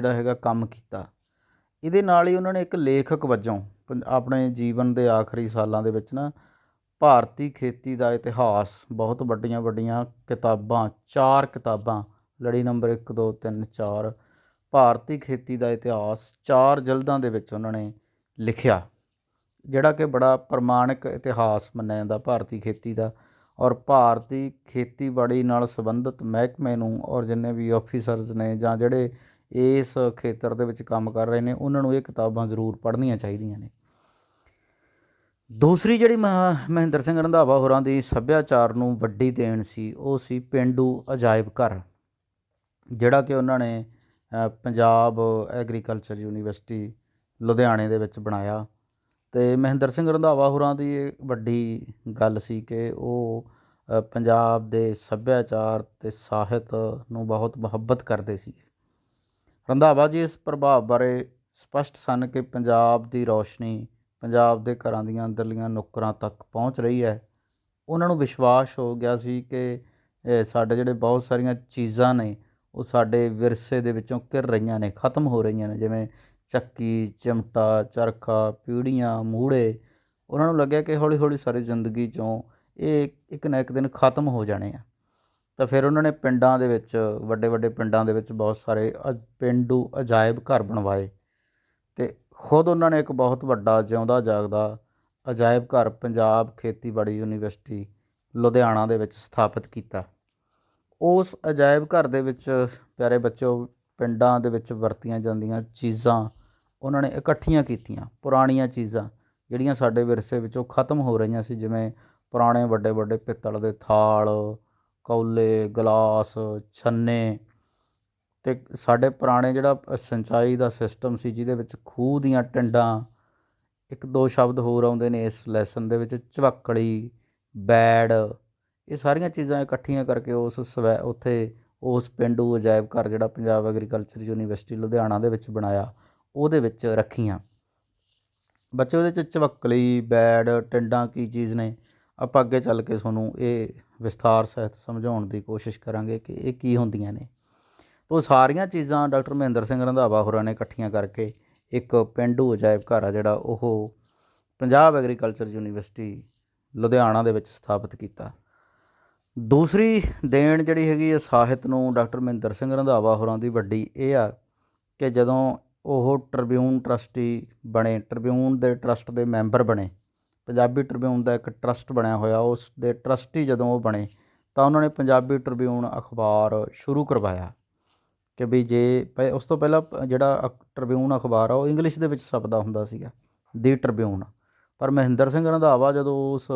ਕੰਮ ਕੀਤਾ। ਇਹਦੇ ਨਾਲ ਹੀ ਉਹਨਾਂ ਨੇ ਇੱਕ ਲੇਖਕ ਵਜੋਂ ਆਪਣੇ ਜੀਵਨ ਦੇ ਆਖਰੀ ਸਾਲਾਂ ਦੇ ਵਿੱਚ ਨਾ ਭਾਰਤੀ ਖੇਤੀ ਦਾ ਇਤਿਹਾਸ, ਬਹੁਤ ਵੱਡੀਆਂ ਵੱਡੀਆਂ ਕਿਤਾਬਾਂ, 4 ਕਿਤਾਬਾਂ, ਲੜੀ ਨੰਬਰ 1, 2, 3, 4, ਭਾਰਤੀ ਖੇਤੀ ਦਾ ਇਤਿਹਾਸ 4 ਜਲਦਾਂ ਦੇ ਵਿੱਚ ਉਹਨਾਂ ਨੇ ਲਿਖਿਆ, ਜਿਹੜਾ ਕਿ ਬੜਾ ਪ੍ਰਮਾਣਿਕ ਇਤਿਹਾਸ ਮੰਨਿਆ ਜਾਂਦਾ ਭਾਰਤੀ ਖੇਤੀ ਦਾ। ਔਰ ਭਾਰਤੀ ਖੇਤੀਬਾੜੀ ਨਾਲ ਸੰਬੰਧਿਤ ਮਹਿਕਮੇ ਨੂੰ ਔਰ ਜਿੰਨੇ ਵੀ ਆਫੀਸਰਸ ਨੇ ਜਾਂ ਜਿਹੜੇ ਇਸ ਖੇਤਰ ਦੇ ਵਿੱਚ ਕੰਮ ਕਰ ਰਹੇ ਨੇ, ਉਹਨਾਂ ਨੂੰ ਇਹ ਕਿਤਾਬਾਂ ਜ਼ਰੂਰ ਪੜ੍ਹਨੀਆਂ ਚਾਹੀਦੀਆਂ ਨੇ। ਦੂਸਰੀ ਜਿਹੜੀ ਮਹਿੰਦਰ ਸਿੰਘ ਰੰਧਾਵਾ ਹੋਰਾਂ ਦੀ ਸੱਭਿਆਚਾਰ ਨੂੰ ਵੱਡੀ ਦੇਣ ਸੀ, ਉਹ ਸੀ ਪੇਂਡੂ ਅਜਾਇਬ ਘਰ, ਜਿਹੜਾ ਕਿ ਉਹਨਾਂ ਨੇ ਪੰਜਾਬ ਐਗਰੀਕਲਚਰ ਯੂਨੀਵਰਸਿਟੀ ਲੁਧਿਆਣੇ ਦੇ ਵਿੱਚ ਬਣਾਇਆ। ਅਤੇ ਮਹਿੰਦਰ ਸਿੰਘ ਰੰਧਾਵਾ ਹੋਰਾਂ ਦੀ ਇਹ ਵੱਡੀ ਗੱਲ ਸੀ ਕਿ ਉਹ ਪੰਜਾਬ ਦੇ ਸੱਭਿਆਚਾਰ ਅਤੇ ਸਾਹਿਤ ਨੂੰ ਬਹੁਤ ਮੁਹੱਬਤ ਕਰਦੇ ਸੀ। ਰੰਧਾਵਾ ਜੀ ਇਸ ਪ੍ਰਭਾਵ ਬਾਰੇ ਸਪਸ਼ਟ ਸਨ ਕਿ ਪੰਜਾਬ ਦੀ ਰੌਸ਼ਨੀ ਪੰਜਾਬ ਦੇ ਘਰਾਂ ਦੀਆਂ ਅੰਦਰਲੀਆਂ ਨੁੱਕਰਾਂ ਤੱਕ ਪਹੁੰਚ ਰਹੀ ਹੈ। ਉਹਨਾਂ ਨੂੰ ਵਿਸ਼ਵਾਸ ਹੋ ਗਿਆ ਸੀ ਕਿ ਸਾਡੇ ਬਹੁਤ ਸਾਰੀਆਂ ਚੀਜ਼ਾਂ ਨੇ ਉਹ ਸਾਡੇ ਵਿਰਸੇ ਦੇ ਵਿੱਚੋਂ ਘਿਰ ਰਹੀਆਂ ਨੇ, ਖਤਮ ਹੋ ਰਹੀਆਂ ਨੇ, ਜਿਵੇਂ ਚੱਕੀ, ਚਿਮਟਾ, ਚਰਖਾ, ਪੀੜ੍ਹੀਆਂ, ਮੂਹੜੇ। ਉਹਨਾਂ ਨੂੰ ਲੱਗਿਆ ਕਿ ਹੌਲੀ ਹੌਲੀ ਸਾਰੀ ਜ਼ਿੰਦਗੀ 'ਚੋਂ ਇਹ ਇੱਕ ਨਾ ਇੱਕ ਦਿਨ ਖਤਮ ਹੋ ਜਾਣੇ ਆ। ਤਾਂ ਫਿਰ ਉਹਨਾਂ ਨੇ ਪਿੰਡਾਂ ਦੇ ਵਿੱਚ, ਵੱਡੇ ਵੱਡੇ ਪਿੰਡਾਂ ਦੇ ਵਿੱਚ ਬਹੁਤ ਸਾਰੇ ਪੇਂਡੂ ਅਜਾਇਬ ਘਰ ਬਣਵਾਏ ਅਤੇ ਖੁਦ ਉਹਨਾਂ ਨੇ ਇੱਕ ਬਹੁਤ ਵੱਡਾ ਜਿਉਂਦਾ ਜਾਗਦਾ ਅਜਾਇਬ ਘਰ ਪੰਜਾਬ ਖੇਤੀਬਾੜੀ ਯੂਨੀਵਰਸਿਟੀ ਲੁਧਿਆਣਾ ਦੇ ਵਿੱਚ ਸਥਾਪਿਤ ਕੀਤਾ। ਉਸ ਅਜਾਇਬ ਘਰ ਦੇ ਵਿੱਚ ਪਿਆਰੇ ਬੱਚਿਓ ਪਿੰਡਾਂ ਦੇ ਵਿੱਚ ਵਰਤੀਆਂ ਜਾਂਦੀਆਂ ਚੀਜ਼ਾਂ ਉਹਨਾਂ ਨੇ ਇਕੱਠੀਆਂ ਕੀਤੀਆਂ, ਪੁਰਾਣੀਆਂ ਚੀਜ਼ਾਂ ਜਿਹੜੀਆਂ ਸਾਡੇ ਵਿਰਸੇ ਵਿੱਚੋਂ ਖਤਮ ਹੋ ਰਹੀਆਂ ਸੀ, ਜਿਵੇਂ ਪੁਰਾਣੇ ਵੱਡੇ ਵੱਡੇ ਪਿੱਤਲ ਦੇ ਥਾਲ, ਕੌਲੇ, ਗਲਾਸ, ਛੰਨੇ, ਅਤੇ ਸਾਡੇ ਪੁਰਾਣੇ ਸਿੰਚਾਈ ਦਾ ਸਿਸਟਮ ਸੀ ਜਿਹਦੇ ਵਿੱਚ ਖੂਹ ਦੀਆਂ ਟਿੰਡਾਂ, 1-2 ਸ਼ਬਦ ਹੋਰ ਆਉਂਦੇ ਨੇ ਇਸ ਲੈਸਨ ਦੇ ਵਿੱਚ, ਝਵੱਕੜੀ, ਬੈੜ, ਇਹ ਸਾਰੀਆਂ ਚੀਜ਼ਾਂ ਇਕੱਠੀਆਂ ਕਰਕੇ ਉਸ ਪੇਂਡੂ ਅਜਾਇਬ ਘਰ ਜਿਹੜਾ ਪੰਜਾਬ ਐਗਰੀਕਲਚਰ ਯੂਨੀਵਰਸਿਟੀ ਲੁਧਿਆਣਾ ਦੇ ਵਿੱਚ ਬਣਾਇਆ, ਉਹਦੇ ਵਿੱਚ ਰੱਖੀਆਂ। ਬੱਚੇ ਉਹਦੇ 'ਚ ਝਵੱਕੜੀ, ਬੈੜ, ਟਿੰਡਾਂ ਕੀ ਚੀਜ਼ ਨੇ, ਆਪਾਂ ਅੱਗੇ ਚੱਲ ਕੇ ਤੁਹਾਨੂੰ ਇਹ ਵਿਸਥਾਰ ਸਹਿਤ ਸਮਝਾਉਣ ਦੀ ਕੋਸ਼ਿਸ਼ ਕਰਾਂਗੇ ਕਿ ਇਹ ਕੀ ਹੁੰਦੀਆਂ ਨੇ। ਉਹ ਸਾਰੀਆਂ ਚੀਜ਼ਾਂ ਡਾਕਟਰ ਮਹਿੰਦਰ ਸਿੰਘ ਰੰਧਾਵਾ ਹੋਰਾਂ ਨੇ ਇਕੱਠੀਆਂ ਕਰਕੇ ਇੱਕ ਪੇਂਡੂ ਅਜਾਇਬ ਘਰ ਆ ਜਿਹੜਾ ਉਹ ਪੰਜਾਬ ਐਗਰੀਕਲਚਰ ਯੂਨੀਵਰਸਿਟੀ ਲੁਧਿਆਣਾ ਦੇ ਵਿੱਚ ਸਥਾਪਿਤ ਕੀਤਾ। ਦੂਸਰੀ ਦੇਣ ਜਿਹੜੀ ਹੈ ਸਾਹਿਤ ਨੂੰ ਡਾਕਟਰ ਮਹਿੰਦਰ ਸਿੰਘ ਰੰਧਾਵਾ ਹੋਰਾਂ ਦੀ ਵੱਡੀ ਇਹ ਆ ਕਿ ਜਦੋਂ ਉਹ ਟ੍ਰਿਬਿਊਨ ਟਰਸਟੀ ਬਣੇ, ਟ੍ਰਿਬਿਊਨ ਦੇ ਟਰਸਟ ਦੇ ਮੈਂਬਰ ਬਣੇ, ਪੰਜਾਬੀ ਟ੍ਰਿਬਿਊਨ ਦਾ ਇੱਕ ਟਰਸਟ ਬਣਿਆ ਹੋਇਆ, ਉਸ ਦੇ ਟਰਸਟੀ ਜਦੋਂ ਉਹ ਬਣੇ ਤਾਂ ਉਹਨਾਂ ਨੇ ਪੰਜਾਬੀ ਟ੍ਰਿਬਿਊਨ ਅਖਬਾਰ ਸ਼ੁਰੂ ਕਰਵਾਇਆ ਕਿ ਵੀ ਜੇ ਉਸ ਤੋਂ ਪਹਿਲਾਂ ਜਿਹੜਾ ਟ੍ਰਿਬਿਊਨ ਅਖਬਾਰ ਆ ਉਹ ਇੰਗਲਿਸ਼ ਦੇ ਵਿੱਚ ਛਪਦਾ ਹੁੰਦਾ ਸੀਗਾ, ਦੀ ਟ੍ਰਿਬਿਊਨ। ਪਰ ਮਹਿੰਦਰ ਸਿੰਘ ਰੰਧਾਵਾ ਜਦੋਂ ਉਸ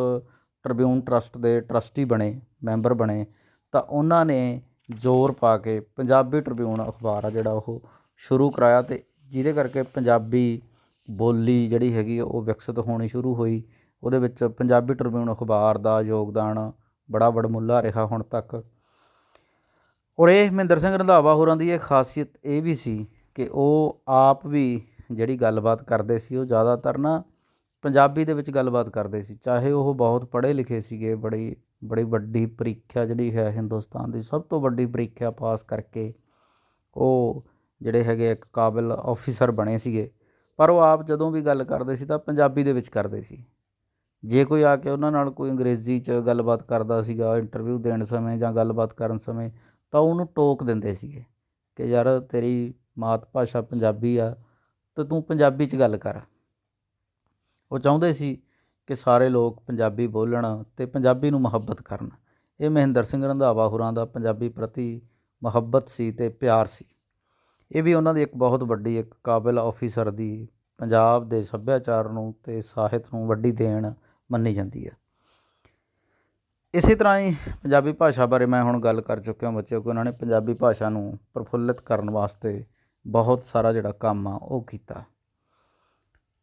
ਟ੍ਰਿਬਿਊਨ ਟਰਸਟ ਦੇ ਟਰਸਟੀ ਬਣੇ, ਮੈਂਬਰ ਬਣੇ, ਤਾਂ ਉਹਨਾਂ ਨੇ ਜ਼ੋਰ ਪਾ ਕੇ ਪੰਜਾਬੀ ਟ੍ਰਿਬਿਊਨ ਅਖਬਾਰ ਆ ਜਿਹੜਾ ਉਹ ਸ਼ੁਰੂ ਕਰਾਇਆ, ਅਤੇ ਜਿਹਦੇ ਕਰਕੇ ਪੰਜਾਬੀ ਬੋਲੀ ਜਿਹੜੀ ਹੈਗੀ ਉਹ ਵਿਕਸਿਤ ਹੋਣੀ ਸ਼ੁਰੂ ਹੋਈ। ਉਹਦੇ ਵਿੱਚ ਪੰਜਾਬੀ ਟ੍ਰਿਬਿਊਨ ਅਖਬਾਰ ਦਾ ਯੋਗਦਾਨ ਬੜਾ ਵਡਮੁੱਲਾ ਰਿਹਾ ਹੁਣ ਤੱਕ। ਔਰ ਇਹ ਮਹਿੰਦਰ ਸਿੰਘ ਰੰਧਾਵਾ ਹੋਰਾਂ ਦੀ ਇਹ ਖਾਸੀਅਤ ਇਹ ਵੀ ਸੀ ਕਿ ਉਹ ਆਪ ਵੀ ਜਿਹੜੀ ਗੱਲਬਾਤ ਕਰਦੇ ਸੀ ਉਹ ਜ਼ਿਆਦਾਤਰ ਨਾ ਪੰਜਾਬੀ ਦੇ ਵਿੱਚ ਗੱਲਬਾਤ ਕਰਦੇ ਸੀ, ਚਾਹੇ ਉਹ ਬਹੁਤ ਪੜ੍ਹੇ ਲਿਖੇ ਸੀਗੇ, ਬੜੀ ਵੱਡੀ ਪ੍ਰੀਖਿਆ ਜਿਹੜੀ ਹੈ ਹਿੰਦੁਸਤਾਨ ਦੀ ਸਭ ਤੋਂ ਵੱਡੀ ਪ੍ਰੀਖਿਆ ਪਾਸ ਕਰਕੇ ਉਹ ਜਿਹੜੇ ਹੈਗੇ ਇੱਕ ਕਾਬਿਲ ਆਫਿਸਰ ਬਣੇ ਸੀਗੇ, ਪਰ ਉਹ ਆਪ ਜਦੋਂ ਵੀ ਗੱਲ ਕਰਦੇ ਸੀ ਤਾਂ ਪੰਜਾਬੀ ਦੇ ਵਿੱਚ ਕਰਦੇ ਸੀ। ਜੇ ਕੋਈ ਆ ਕੇ ਉਹਨਾਂ ਨਾਲ ਕੋਈ ਅੰਗਰੇਜ਼ੀ 'ਚ ਗੱਲਬਾਤ ਕਰਦਾ ਸੀਗਾ ਇੰਟਰਵਿਊ ਦੇਣ ਸਮੇਂ ਜਾਂ ਗੱਲਬਾਤ ਕਰਨ ਸਮੇਂ, ਤਾਂ ਉਹਨੂੰ ਟੋਕ ਦਿੰਦੇ ਸੀਗੇ ਕਿ ਯਾਰ ਤੇਰੀ ਮਾਤ ਭਾਸ਼ਾ ਪੰਜਾਬੀ ਆ ਅਤੇ ਤੂੰ ਪੰਜਾਬੀ 'ਚ ਗੱਲ ਕਰ। ਉਹ ਚਾਹੁੰਦੇ ਸੀ ਕਿ ਸਾਰੇ ਲੋਕ ਪੰਜਾਬੀ ਬੋਲਣ ਅਤੇ ਪੰਜਾਬੀ ਨੂੰ ਮੁਹੱਬਤ ਕਰਨ। ਇਹ ਮਹਿੰਦਰ ਸਿੰਘ ਰੰਧਾਵਾ ਹੋਰਾਂ ਦਾ ਪੰਜਾਬੀ ਪ੍ਰਤੀ ਮੁਹੱਬਤ ਸੀ ਅਤੇ ਪਿਆਰ ਸੀ। ਇਹ ਵੀ ਉਹਨਾਂ ਦੀ ਇੱਕ ਬਹੁਤ ਵੱਡੀ ਇੱਕ ਕਾਬਿਲ ਆਫਿਸਰ ਦੀ ਪੰਜਾਬ ਦੇ ਸੱਭਿਆਚਾਰ ਨੂੰ ਅਤੇ ਸਾਹਿਤ ਨੂੰ ਵੱਡੀ ਦੇਣ ਮੰਨੀ ਜਾਂਦੀ ਹੈ। ਇਸੇ ਤਰ੍ਹਾਂ ਹੀ ਪੰਜਾਬੀ ਭਾਸ਼ਾ ਬਾਰੇ ਮੈਂ ਹੁਣ ਗੱਲ ਕਰ ਚੁੱਕਿਆ ਬੱਚਿਓ ਕਿ ਉਹਨਾਂ ਨੇ ਪੰਜਾਬੀ ਭਾਸ਼ਾ ਨੂੰ ਪ੍ਰਫੁੱਲਿਤ ਕਰਨ ਵਾਸਤੇ ਬਹੁਤ ਸਾਰਾ ਜਿਹੜਾ ਕੰਮ ਆ ਉਹ ਕੀਤਾ।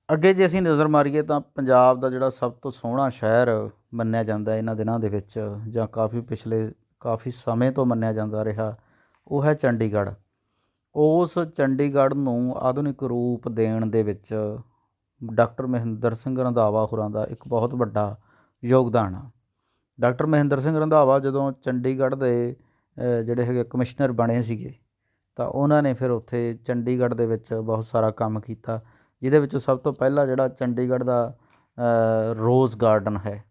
ਅੱਗੇ ਜੇ ਅਸੀਂ ਨਜ਼ਰ ਮਾਰੀਏ ਤਾਂ ਪੰਜਾਬ ਦਾ ਜਿਹੜਾ ਸਭ ਤੋਂ ਸੋਹਣਾ ਸ਼ਹਿਰ ਮੰਨਿਆ ਜਾਂਦਾ ਇਹਨਾਂ ਦਿਨਾਂ ਦੇ ਵਿੱਚ, ਜਾਂ ਕਾਫੀ ਸਮੇਂ ਤੋਂ ਮੰਨਿਆ ਜਾਂਦਾ ਰਿਹਾ, ਉਹ ਹੈ ਚੰਡੀਗੜ੍ਹ। ਉਸ ਚੰਡੀਗੜ੍ਹ ਨੂੰ ਆਧੁਨਿਕ ਰੂਪ ਦੇਣ ਦੇ ਵਿੱਚ ਡਾਕਟਰ ਮਹਿੰਦਰ ਸਿੰਘ ਰੰਧਾਵਾ ਹੋਰਾਂ ਦਾ ਇੱਕ ਬਹੁਤ ਵੱਡਾ ਯੋਗਦਾਨ ਆ। ਡਾਕਟਰ ਮਹਿੰਦਰ ਸਿੰਘ ਰੰਧਾਵਾ ਜਦੋਂ ਚੰਡੀਗੜ੍ਹ ਦੇ ਜਿਹੜੇ ਹੈਗੇ ਕਮਿਸ਼ਨਰ ਬਣੇ ਸੀਗੇ, ਤਾਂ ਉਹਨਾਂ ਨੇ ਫਿਰ ਉੱਥੇ ਚੰਡੀਗੜ੍ਹ ਦੇ ਵਿੱਚ ਬਹੁਤ ਸਾਰਾ ਕੰਮ ਕੀਤਾ, ਜਿਹਦੇ ਵਿੱਚ ਸਭ ਤੋਂ ਪਹਿਲਾਂ ਜਿਹੜਾ ਚੰਡੀਗੜ੍ਹ ਦਾ ਰੋਜ਼ ਗਾਰਡਨ ਹੈ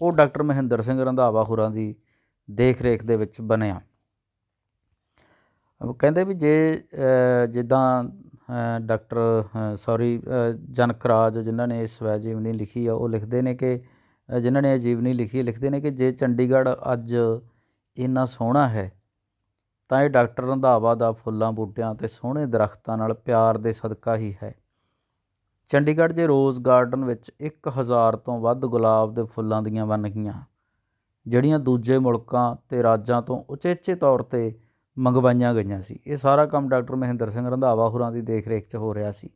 ਉਹ ਡਾਕਟਰ ਮਹਿੰਦਰ ਸਿੰਘ ਰੰਧਾਵਾ ਹੋਰਾਂ ਦੀ ਦੇਖ ਰੇਖ ਦੇ ਵਿੱਚ ਬਣਿਆ। ਕਹਿੰਦੇ ਵੀ ਜੇ ਜਿੱਦਾਂ ਜਨਕ ਰਾਜ ਜਿਨ੍ਹਾਂ ਨੇ ਸਵੈ ਜੀਵਨੀ ਲਿਖੀ ਆ ਉਹ ਲਿਖਦੇ ਨੇ ਕਿ ਜਿਨ੍ਹਾਂ ਨੇ ਇਹ ਜੀਵਨੀ ਲਿਖੀ ਲਿਖਦੇ ਨੇ ਕਿ ਜੇ ਚੰਡੀਗੜ੍ਹ ਅੱਜ ਇੰਨਾ ਸੋਹਣਾ ਹੈ ਤਾਂ ਇਹ ਡਾਕਟਰ ਰੰਧਾਵਾ ਦਾ ਫੁੱਲਾਂ ਬੂਟਿਆਂ ਅਤੇ ਸੋਹਣੇ ਦਰੱਖਤਾਂ ਨਾਲ ਪਿਆਰ ਦੇ ਸਦਕਾ ਹੀ ਹੈ। ਚੰਡੀਗੜ੍ਹ ਦੇ ਰੋਜ਼ ਗਾਰਡਨ ਵਿੱਚ 1000 ਤੋਂ ਵੱਧ ਗੁਲਾਬ ਦੇ ਫੁੱਲਾਂ ਦੀਆਂ ਵੰਨਗੀਆਂ ਜਿਹੜੀਆਂ ਦੂਜੇ ਮੁਲਕਾਂ ਅਤੇ ਰਾਜਾਂ ਤੋਂ ਉਚੇਚੇ ਤੌਰ 'ਤੇ ਮੰਗਵਾਈਆਂ ਗਈਆਂ ਸੀ। ਇਹ ਸਾਰਾ ਕੰਮ ਡਾਕਟਰ ਮਹਿੰਦਰ ਸਿੰਘ ਰੰਧਾਵਾ ਹੋਰਾਂ ਦੀ ਦੇਖ ਰੇਖ 'ਚ ਹੋ ਰਿਹਾ ਸੀ।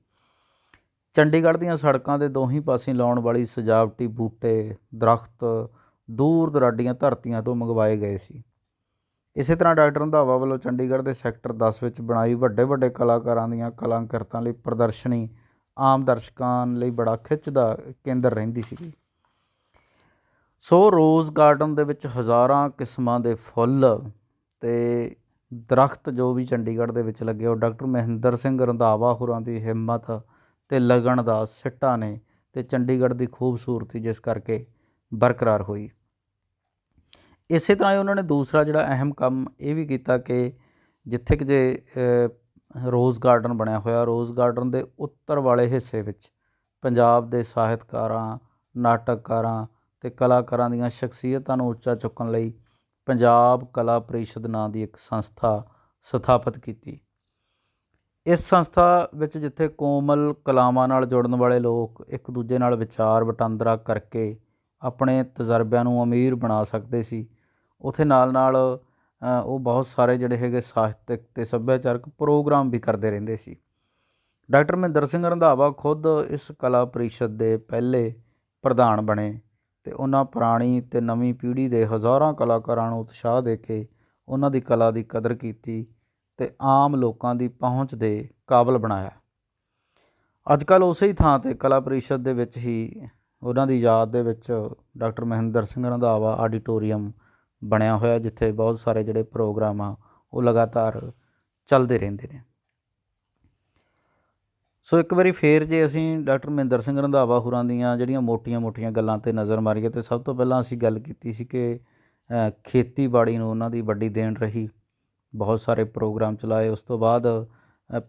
ਚੰਡੀਗੜ੍ਹ ਦੀਆਂ ਸੜਕਾਂ ਦੇ ਦੋਹੀਂ ਪਾਸੇ ਲਾਉਣ ਵਾਲੀ ਸਜਾਵਟੀ ਬੂਟੇ, ਦਰੱਖਤ ਦੂਰ ਦੁਰਾਡੀਆਂ ਧਰਤੀਆਂ ਤੋਂ ਮੰਗਵਾਏ ਗਏ ਸੀ। ਇਸੇ ਤਰ੍ਹਾਂ ਡਾਕਟਰ ਰੰਧਾਵਾ ਵੱਲੋਂ ਚੰਡੀਗੜ੍ਹ ਦੇ ਸੈਕਟਰ 10 ਵਿੱਚ ਬਣਾਈ ਵੱਡੇ ਕਲਾਕਾਰਾਂ ਦੀਆਂ ਕਲਾਕ੍ਰਿਤਾਂ ਲਈ ਪ੍ਰਦਰਸ਼ਨੀ ਆਮ ਦਰਸ਼ਕਾਂ ਲਈ ਬੜਾ ਖਿੱਚ ਦਾ ਕੇਂਦਰ ਰਹਿੰਦੀ ਸੀਗੀ। ਸੋ ਰੋਜ਼ ਗਾਰਡਨ ਦੇ ਵਿੱਚ ਹਜ਼ਾਰਾਂ ਕਿਸਮਾਂ ਦੇ ਫੁੱਲ ਅਤੇ ਦਰੱਖਤ ਜੋ ਵੀ ਚੰਡੀਗੜ੍ਹ ਦੇ ਵਿੱਚ ਲੱਗੇ ਉਹ ਡਾਕਟਰ ਮਹਿੰਦਰ ਸਿੰਘ ਰੰਧਾਵਾ ਹੋਰਾਂ ਦੀ ਹਿੰਮਤ ਅਤੇ ਲਗਨ ਦਾ ਸਿੱਟਾ ਨੇ, ਅਤੇ ਚੰਡੀਗੜ੍ਹ ਦੀ ਖੂਬਸੂਰਤੀ ਜਿਸ ਕਰਕੇ ਬਰਕਰਾਰ ਹੋਈ। ਇਸੇ ਤਰ੍ਹਾਂ ਹੀ ਉਹਨਾਂ ਨੇ ਦੂਸਰਾ ਜਿਹੜਾ ਅਹਿਮ ਕੰਮ ਇਹ ਵੀ ਕੀਤਾ ਕਿ ਜਿੱਥੇ ਕਿ ਜੇ ਰੋਜ਼ ਗਾਰਡਨ ਬਣਿਆ ਹੋਇਆ, ਰੋਜ਼ ਗਾਰਡਨ ਦੇ ਉੱਤਰ ਵਾਲੇ ਹਿੱਸੇ ਵਿੱਚ ਪੰਜਾਬ ਦੇ ਸਾਹਿਤਕਾਰਾਂ, ਨਾਟਕਕਾਰਾਂ ਅਤੇ ਕਲਾਕਾਰਾਂ ਦੀਆਂ ਸ਼ਖਸੀਅਤਾਂ ਨੂੰ ਉੱਚਾ ਚੁੱਕਣ ਲਈ ਪੰਜਾਬ ਕਲਾ ਪ੍ਰੀਸ਼ਦ ਨਾਂ ਦੀ ਇੱਕ ਸੰਸਥਾ ਸਥਾਪਿਤ ਕੀਤੀ। ਇਸ ਸੰਸਥਾ ਵਿੱਚ ਜਿੱਥੇ ਕੋਮਲ ਕਲਾਵਾਂ ਨਾਲ ਜੁੜਨ ਵਾਲੇ ਲੋਕ ਇੱਕ ਦੂਜੇ ਨਾਲ ਵਿਚਾਰ ਵਟਾਂਦਰਾ ਕਰਕੇ ਆਪਣੇ ਤਜਰਬਿਆਂ ਨੂੰ ਅਮੀਰ ਬਣਾ ਸਕਦੇ ਸੀ, ਉੱਥੇ ਨਾਲ ਉਹ ਬਹੁਤ ਸਾਰੇ ਜਿਹੜੇ ਹੈਗੇ ਸਾਹਿਤਕ ਅਤੇ ਸੱਭਿਆਚਾਰਕ ਪ੍ਰੋਗਰਾਮ ਵੀ ਕਰਦੇ ਰਹਿੰਦੇ ਸੀ। ਡਾਕਟਰ ਮਹਿੰਦਰ ਸਿੰਘ ਰੰਧਾਵਾ ਖੁਦ ਇਸ ਕਲਾ ਪ੍ਰੀਸ਼ਦ ਦੇ ਪਹਿਲੇ ਪ੍ਰਧਾਨ ਬਣੇ ਅਤੇ ਉਹਨਾਂ ਪੁਰਾਣੀ ਅਤੇ ਨਵੀਂ ਪੀੜ੍ਹੀ ਦੇ ਹਜ਼ਾਰਾਂ ਕਲਾਕਾਰਾਂ ਨੂੰ ਉਤਸ਼ਾਹ ਦੇ ਕੇ ਉਹਨਾਂ ਦੀ ਕਲਾ ਦੀ ਕਦਰ ਕੀਤੀ ਅਤੇ ਆਮ ਲੋਕਾਂ ਦੀ ਪਹੁੰਚ ਦੇ ਕਾਬਲ ਬਣਾਇਆ। ਅੱਜ ਕੱਲ੍ਹ ਉਸੇ ਹੀ ਥਾਂ 'ਤੇ ਕਲਾ ਪ੍ਰੀਸ਼ਦ ਦੇ ਵਿੱਚ ਹੀ ਉਹਨਾਂ ਦੀ ਯਾਦ ਦੇ ਵਿੱਚ ਡਾਕਟਰ ਮਹਿੰਦਰ ਸਿੰਘ ਰੰਧਾਵਾ ਆਡੀਟੋਰੀਅਮ ਬਣਿਆ ਹੋਇਆ, ਜਿੱਥੇ ਬਹੁਤ ਸਾਰੇ ਜਿਹੜੇ ਪ੍ਰੋਗਰਾਮ ਆ ਉਹ ਲਗਾਤਾਰ ਚੱਲਦੇ ਰਹਿੰਦੇ ਨੇ। ਸੋ ਇੱਕ ਵਾਰੀ ਫੇਰ ਜੇ ਅਸੀਂ ਡਾਕਟਰ ਮਹਿੰਦਰ ਸਿੰਘ ਰੰਧਾਵਾ ਹੋਰਾਂ ਦੀਆਂ ਜਿਹੜੀਆਂ ਮੋਟੀਆਂ ਗੱਲਾਂ 'ਤੇ ਨਜ਼ਰ ਮਾਰੀਏ ਤਾਂ ਸਭ ਤੋਂ ਪਹਿਲਾਂ ਅਸੀਂ ਗੱਲ ਕੀਤੀ ਸੀ ਕਿ ਖੇਤੀਬਾੜੀ ਨੂੰ ਉਹਨਾਂ ਦੀ ਵੱਡੀ ਦੇਣ ਰਹੀ, ਬਹੁਤ ਸਾਰੇ ਪ੍ਰੋਗਰਾਮ ਚਲਾਏ। ਉਸ ਤੋਂ ਬਾਅਦ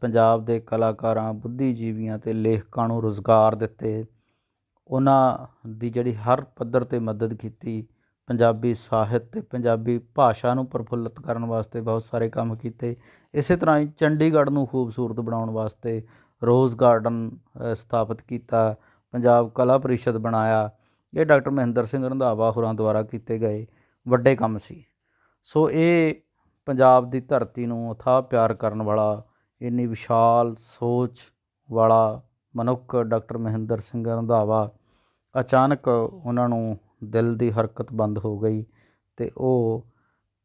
ਪੰਜਾਬ ਦੇ ਕਲਾਕਾਰਾਂ, ਬੁੱਧੀਜੀਵੀਆਂ ਅਤੇ ਲੇਖਕਾਂ ਨੂੰ ਰੁਜ਼ਗਾਰ ਦਿੱਤੇ, ਉਹਨਾਂ ਦੀ ਜਿਹੜੀ ਹਰ ਪੱਧਰ 'ਤੇ ਮਦਦ ਕੀਤੀ, ਪੰਜਾਬੀ ਸਾਹਿਤ ਅਤੇ ਪੰਜਾਬੀ ਭਾਸ਼ਾ ਨੂੰ ਪ੍ਰਫੁੱਲਿਤ ਕਰਨ ਵਾਸਤੇ ਬਹੁਤ ਸਾਰੇ ਕੰਮ ਕੀਤੇ। ਇਸੇ ਤਰ੍ਹਾਂ ਹੀ ਚੰਡੀਗੜ੍ਹ ਨੂੰ ਖੂਬਸੂਰਤ ਬਣਾਉਣ ਵਾਸਤੇ ਰੋਜ਼ ਗਾਰਡਨ ਸਥਾਪਿਤ ਕੀਤਾ, ਪੰਜਾਬ ਕਲਾ ਪ੍ਰੀਸ਼ਦ ਬਣਾਇਆ। ਇਹ ਡਾਕਟਰ ਮਹਿੰਦਰ ਸਿੰਘ ਰੰਧਾਵਾ ਹੋਰਾਂ ਦੁਆਰਾ ਕੀਤੇ ਗਏ ਵੱਡੇ ਕੰਮ ਸੀ। ਸੋ ਇਹ ਪੰਜਾਬ ਦੀ ਧਰਤੀ ਨੂੰ ਅਥਾਹ ਪਿਆਰ ਕਰਨ ਵਾਲਾ, ਇੰਨੀ ਵਿਸ਼ਾਲ ਸੋਚ ਵਾਲਾ ਮਨੁੱਖ ਡਾਕਟਰ ਮਹਿੰਦਰ ਸਿੰਘ ਰੰਧਾਵਾ, ਅਚਾਨਕ ਉਹਨਾਂ ਨੂੰ ਦਿਲ ਦੀ ਹਰਕਤ ਬੰਦ ਹੋ ਗਈ ਅਤੇ ਉਹ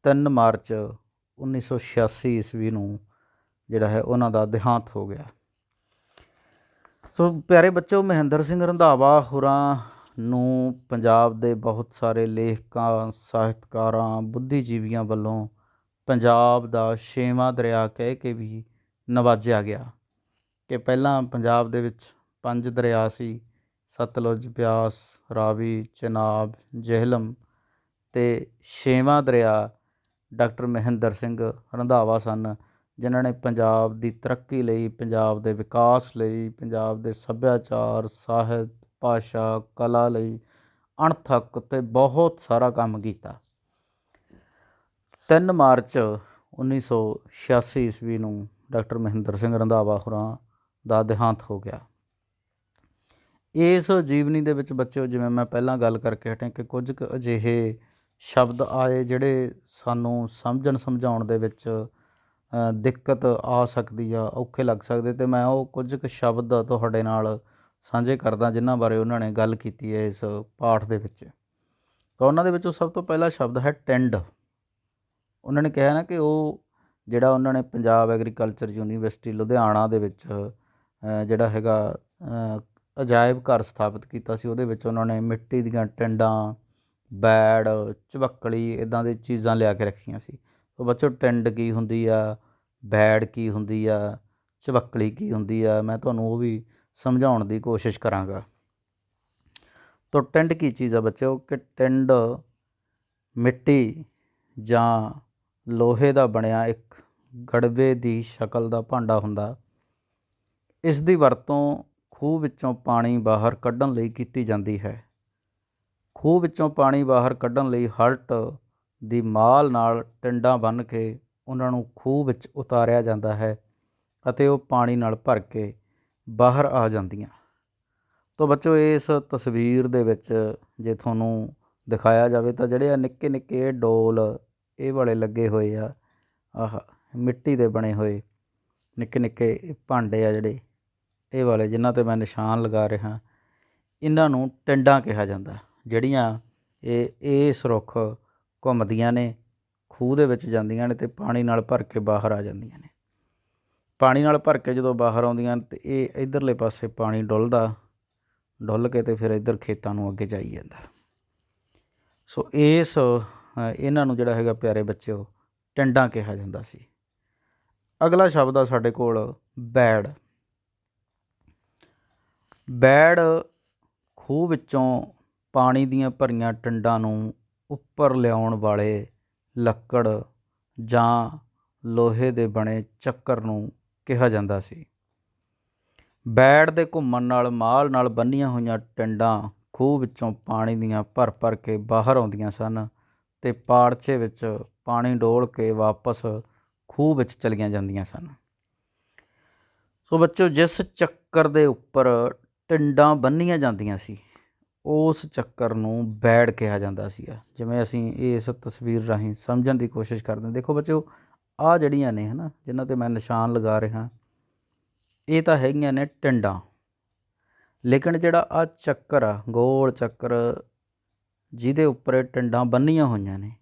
3 ਮਾਰਚ 1986 ਈਸਵੀ ਨੂੰ ਜਿਹੜਾ ਹੈ ਉਹਨਾਂ ਦਾ ਦੇਹਾਂਤ ਹੋ ਗਿਆ। ਸੋ ਪਿਆਰੇ ਬੱਚੋ, ਮਹਿੰਦਰ ਸਿੰਘ ਰੰਧਾਵਾ ਹੋਰਾਂ ਨੂੰ ਪੰਜਾਬ ਦੇ ਬਹੁਤ ਸਾਰੇ ਲੇਖਕਾਂ, ਸਾਹਿਤਕਾਰਾਂ, ਬੁੱਧੀਜੀਵੀਆਂ ਵੱਲੋਂ ਪੰਜਾਬ ਦਾ 6ਵਾਂ ਦਰਿਆ ਕਹਿ ਕੇ ਵੀ ਨਵਾਜਿਆ ਗਿਆ ਕਿ ਪਹਿਲਾਂ ਪੰਜਾਬ ਦੇ ਵਿੱਚ 5 ਦਰਿਆ ਸੀ, ਸਤਲੁਜ, ਬਿਆਸ, ਰਾਵੀ, ਚਨਾਬ, ਜਿਹਲਮ, ਅਤੇ 6ਵਾਂ ਦਰਿਆ ਡਾਕਟਰ ਮਹਿੰਦਰ ਸਿੰਘ ਰੰਧਾਵਾ ਸਨ, ਜਿਨ੍ਹਾਂ ਨੇ ਪੰਜਾਬ ਦੀ ਤਰੱਕੀ ਲਈ, ਪੰਜਾਬ ਦੇ ਵਿਕਾਸ ਲਈ, ਪੰਜਾਬ ਦੇ ਸੱਭਿਆਚਾਰ, ਸਾਹਿਤ, ਭਾਸ਼ਾ, ਕਲਾ ਲਈ ਅਣਥੱਕ ਅਤੇ ਬਹੁਤ ਸਾਰਾ ਕੰਮ ਕੀਤਾ। 3 ਮਾਰਚ 1986 ਈਸਵੀ ਨੂੰ ਡਾਕਟਰ ਮਹਿੰਦਰ ਸਿੰਘ ਰੰਧਾਵਾ ਹੋਰਾਂ ਦਾ ਦੇਹਾਂਤ ਹੋ ਗਿਆ। ਇਸ ਜੀਵਨੀ ਦੇ ਵਿੱਚ ਬੱਚਿਓ, ਜਿਵੇਂ ਮੈਂ ਪਹਿਲਾਂ ਗੱਲ ਕਰਕੇ ਹਟਿਆ ਕਿ ਕੁਝ ਕੁ ਅਜਿਹੇ ਸ਼ਬਦ ਆਏ ਜਿਹੜੇ ਸਾਨੂੰ ਸਮਝਣ ਸਮਝਾਉਣ ਦੇ ਵਿੱਚ ਦਿੱਕਤ ਆ ਸਕਦੀ ਆ, ਔਖੇ ਲੱਗ ਸਕਦੇ, ਅਤੇ ਮੈਂ ਉਹ ਕੁਝ ਕੁ ਸ਼ਬਦ ਤੁਹਾਡੇ ਨਾਲ ਸਾਂਝੇ ਕਰਦਾ ਜਿਨ੍ਹਾਂ ਬਾਰੇ ਉਹਨਾਂ ਨੇ ਗੱਲ ਕੀਤੀ ਹੈ ਇਸ ਪਾਠ ਦੇ ਵਿੱਚ। ਤਾਂ ਉਹਨਾਂ ਦੇ ਵਿੱਚੋਂ ਸਭ ਤੋਂ ਪਹਿਲਾ ਸ਼ਬਦ ਹੈ ਟਿੰਡ। ਉਹਨਾਂ ਨੇ ਕਿਹਾ ਨਾ ਕਿ ਉਹ ਜਿਹੜਾ ਉਹਨਾਂ ਨੇ ਪੰਜਾਬ ਐਗਰੀਕਲਚਰ ਯੂਨੀਵਰਸਿਟੀ ਲੁਧਿਆਣਾ ਦੇ ਵਿੱਚ ਜਿਹੜਾ ਹੈਗਾ ਅਜਾਇਬ ਘਰ ਸਥਾਪਿਤ ਕੀਤਾ ਸੀ, ਉਹਦੇ ਵਿੱਚ ਉਹਨਾਂ ਨੇ ਮਿੱਟੀ ਦੀਆਂ ਟਿੰਡਾਂ, ਬੈੜ, ਝਵੱਕੜੀ, ਇੱਦਾਂ ਦੀ ਚੀਜ਼ਾਂ ਲਿਆ ਕੇ ਰੱਖੀਆਂ ਸੀ। ਤਾਂ ਬੱਚੋ, ਟਿੰਡ ਕੀ ਹੁੰਦੀ ਆ, ਬੈੜ ਕੀ ਹੁੰਦੀ ਆ, ਝਵੱਕੜੀ ਕੀ ਹੁੰਦੀ ਆ, ਮੈਂ ਤੁਹਾਨੂੰ ਉਹ ਵੀ ਸਮਝਾਉਣ ਦੀ ਕੋਸ਼ਿਸ਼ ਕਰਾਂਗਾ। ਤਾਂ ਟਿੰਡ ਕੀ ਚੀਜ਼ ਆ ਬੱਚਿਓ ਕਿ ਟਿੰਡ ਮਿੱਟੀ ਜਾਂ ਲੋਹੇ ਦਾ ਬਣਿਆ ਇੱਕ ਗੜਵੇ ਦੀ ਸ਼ਕਲ ਦਾ ਭਾਂਡਾ ਹੁੰਦਾ। ਇਸ ਦੀ ਵਰਤੋਂ ਖੂਹ ਵਿੱਚੋਂ ਪਾਣੀ ਬਾਹਰ ਕੱਢਣ ਲਈ ਕੀਤੀ ਜਾਂਦੀ ਹੈ। ਖੂਹ ਵਿੱਚੋਂ ਪਾਣੀ ਬਾਹਰ ਕੱਢਣ ਲਈ ਹਲਟ ਦੀ ਮਾਲ ਨਾਲ ਟਿੰਡਾਂ ਬੰਨ੍ਹ ਕੇ ਉਹਨਾਂ ਨੂੰ ਖੂਹ ਵਿੱਚ ਉਤਾਰਿਆ ਜਾਂਦਾ ਹੈ ਅਤੇ ਉਹ ਪਾਣੀ ਨਾਲ ਭਰ ਕੇ ਬਾਹਰ ਆ ਜਾਂਦੀਆਂ। ਤਾਂ ਬੱਚੋ, ਇਸ ਤਸਵੀਰ ਦੇ ਵਿੱਚ ਜੇ ਤੁਹਾਨੂੰ ਦਿਖਾਇਆ ਜਾਵੇ ਤਾਂ ਜਿਹੜੇ ਆ ਨਿੱਕੇ ਨਿੱਕੇ ਡੋਲ ਇਹ ਵਾਲੇ ਲੱਗੇ ਹੋਏ ਆ, ਆਹ ਮਿੱਟੀ ਦੇ ਬਣੇ ਹੋਏ ਨਿੱਕੇ ਨਿੱਕੇ ਭਾਂਡੇ ਆ ਜਿਹੜੇ ਇਹ ਵਾਲੇ, ਜਿਨ੍ਹਾਂ 'ਤੇ ਮੈਂ ਨਿਸ਼ਾਨ ਲਗਾ ਰਿਹਾ, ਇਹਨਾਂ ਨੂੰ ਟਿੰਡਾਂ ਕਿਹਾ ਜਾਂਦਾ, ਜਿਹੜੀਆਂ ਇਸ ਰੁੱਖ ਘੁੰਮਦੀਆਂ ਨੇ, ਖੂਹ ਦੇ ਵਿੱਚ ਜਾਂਦੀਆਂ ਨੇ ਅਤੇ ਪਾਣੀ ਨਾਲ ਭਰ ਕੇ ਬਾਹਰ ਆ ਜਾਂਦੀਆਂ ਨੇ। ਪਾਣੀ ਨਾਲ ਭਰ ਕੇ ਜਦੋਂ ਬਾਹਰ ਆਉਂਦੀਆਂ ਅਤੇ ਇਹ ਇੱਧਰਲੇ ਪਾਸੇ ਪਾਣੀ ਡੁੱਲ ਕੇ ਅਤੇ ਫਿਰ ਇੱਧਰ ਖੇਤਾਂ ਨੂੰ ਅੱਗੇ ਜਾਈ ਜਾਂਦਾ। ਸੋ ਇਹਨਾਂ ਨੂੰ ਜਿਹੜਾ ਹੈਗਾ ਪਿਆਰੇ ਬੱਚਿਓ ਟਿੰਡਾਂ ਕਿਹਾ ਜਾਂਦਾ ਸੀ। ਅਗਲਾ ਸ਼ਬਦ ਆ ਸਾਡੇ ਕੋਲ ਬੈੜ। ਬੈੜ ਖੂਹ ਵਿੱਚੋਂ ਪਾਣੀ ਦੀਆਂ ਭਰੀਆਂ ਟਿੰਡਾਂ ਨੂੰ ਉੱਪਰ ਲਿਆਉਣ ਵਾਲੇ ਲੱਕੜ ਜਾਂ ਲੋਹੇ ਦੇ ਬਣੇ ਚੱਕਰ ਨੂੰ ਕਿਹਾ ਜਾਂਦਾ ਸੀ। ਬੈੜ ਦੇ ਘੁੰਮਣ ਨਾਲ ਮਾਲ ਨਾਲ ਬੰਨ੍ਹੀਆਂ ਹੋਈਆਂ ਟਿੰਡਾਂ ਖੂਹ ਵਿੱਚੋਂ ਪਾਣੀ ਦੀਆਂ ਭਰ ਭਰ ਕੇ ਬਾਹਰ ਆਉਂਦੀਆਂ ਸਨ ਅਤੇ ਪਾੜਛੇ ਵਿੱਚ ਪਾਣੀ ਡੋਲ ਕੇ ਵਾਪਸ ਖੂਹ ਵਿੱਚ ਚਲੀਆਂ ਜਾਂਦੀਆਂ ਸਨ। ਸੋ ਬੱਚੋ, ਜਿਸ ਚੱਕਰ ਦੇ ਉੱਪਰ ਟਿੰਡਾਂ ਬੰਨ੍ਹੀਆਂ ਜਾਂਦੀਆਂ ਸੀ ਉਸ ਚੱਕਰ ਨੂੰ ਬੈੜ ਕਿਹਾ ਜਾਂਦਾ ਸੀਗਾ। ਜਿਵੇਂ ਅਸੀਂ ਇਸ ਤਸਵੀਰ ਰਾਹੀਂ ਸਮਝਣ ਦੀ ਕੋਸ਼ਿਸ਼ ਕਰਦੇ ਹਾਂ। ਦੇਖੋ ਬੱਚੋ, ਆਹ ਜਿਹੜੀਆਂ ਨੇ ਹੈ ਨਾ, ਜਿਨ੍ਹਾਂ 'ਤੇ ਮੈਂ ਨਿਸ਼ਾਨ ਲਗਾ ਰਿਹਾ, ਇਹ ਤਾਂ ਹੈਗੀਆਂ ਨੇ ਟਿੰਡਾਂ, ਲੇਕਿਨ ਜਿਹੜਾ ਆਹ ਚੱਕਰ ਆ, ਗੋਲ ਚੱਕਰ, ਜਿਹਦੇ ਉੱਪਰ ਇਹ ਟਿੰਡਾਂ ਬੰਨ੍ਹੀਆਂ ਹੋਈਆਂ ਨੇ,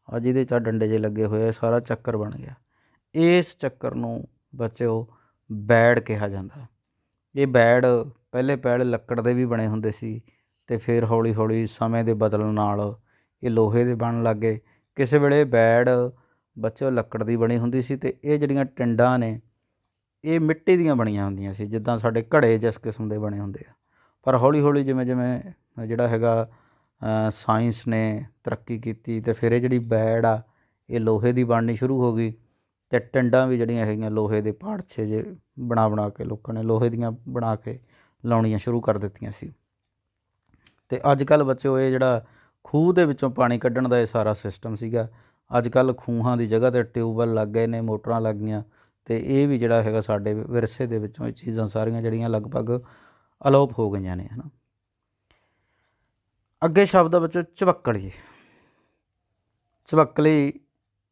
ਆ ਜਿਹਦੇ 'ਚ ਆ ਡੰਡੇ ਜਿਹੇ ਲੱਗੇ ਹੋਏ ਆ, ਸਾਰਾ ਚੱਕਰ ਬਣ ਗਿਆ, ਇਸ ਚੱਕਰ ਨੂੰ ਬੱਚਿਓ ਬੈੜ ਕਿਹਾ ਜਾਂਦਾ। ਇਹ ਬੈੜ ਪਹਿਲੇ ਲੱਕੜ ਦੇ ਵੀ ਬਣੇ ਹੁੰਦੇ ਸੀ ਅਤੇ ਫਿਰ ਹੌਲੀ ਹੌਲੀ ਸਮੇਂ ਦੇ ਬਦਲਣ ਨਾਲ ਇਹ ਲੋਹੇ ਦੇ ਬਣਨ ਲੱਗ ਗਏ। ਕਿਸੇ ਵੇਲੇ ਬੈੜ ਬੱਚਿਓ ਲੱਕੜ ਦੀ ਬਣੀ ਹੁੰਦੀ ਸੀ ਅਤੇ ਇਹ ਜਿਹੜੀਆਂ ਟਿੰਡਾਂ ਨੇ ਇਹ ਮਿੱਟੀ ਦੀਆਂ ਬਣੀਆਂ ਹੁੰਦੀਆਂ ਸੀ, ਜਿੱਦਾਂ ਸਾਡੇ ਘੜੇ ਜਿਸ ਕਿਸਮ ਦੇ ਬਣੇ ਹੁੰਦੇ ਆ। ਪਰ ਹੌਲੀ ਹੌਲੀ ਜਿਵੇਂ ਜਿਵੇਂ ਜਿਹੜਾ ਹੈਗਾ ਸਾਇੰਸ ਨੇ ਤਰੱਕੀ ਕੀਤੀ ਅਤੇ ਫਿਰ ਇਹ ਜਿਹੜੀ ਬੈੜ ਆ ਇਹ ਲੋਹੇ ਦੀ ਬਣਨੀ ਸ਼ੁਰੂ ਹੋ ਗਈ ਅਤੇ ਟਿੰਡਾਂ ਵੀ ਜਿਹੜੀਆਂ ਹੈਗੀਆਂ ਲੋਹੇ ਦੇ ਪਾੜਛੇ ਜੇ ਬਣਾ ਕੇ ਲੋਕਾਂ ਨੇ ਲੋਹੇ ਦੀਆਂ ਬਣਾ ਕੇ ਲਾਉਣੀਆਂ ਸ਼ੁਰੂ ਕਰ ਦਿੱਤੀਆਂ ਸੀ। ਅਤੇ ਅੱਜ ਕੱਲ੍ਹ ਬੱਚਿਓ ਇਹ ਜਿਹੜਾ ਖੂਹ ਦੇ ਵਿੱਚੋਂ ਪਾਣੀ ਕੱਢਣ ਦਾ ਇਹ ਸਾਰਾ ਸਿਸਟਮ ਸੀਗਾ। ਅੱਜ ਕੱਲ੍ਹ ਖੂਹਾਂ ਦੀ ਜਗ੍ਹਾ 'ਤੇ ਟਿਊਬਵੈੱਲ ਲੱਗ ਗਏ ਨੇ, ਮੋਟਰਾਂ ਲੱਗ ਗਈਆਂ, ਅਤੇ ਇਹ ਵੀ ਜਿਹੜਾ ਹੈਗਾ ਸਾਡੇ ਵਿਰਸੇ ਦੇ ਵਿੱਚੋਂ ਇਹ ਚੀਜ਼ਾਂ ਸਾਰੀਆਂ ਜਿਹੜੀਆਂ ਲਗਭਗ ਅਲੋਪ ਹੋ ਗਈਆਂ ਨੇ, ਹੈ ਨਾ। ਅੱਗੇ ਸ਼ਬਦ ਵਿੱਚ ਚਵੱਕਲੀ। ਚਵੱਕਲੀ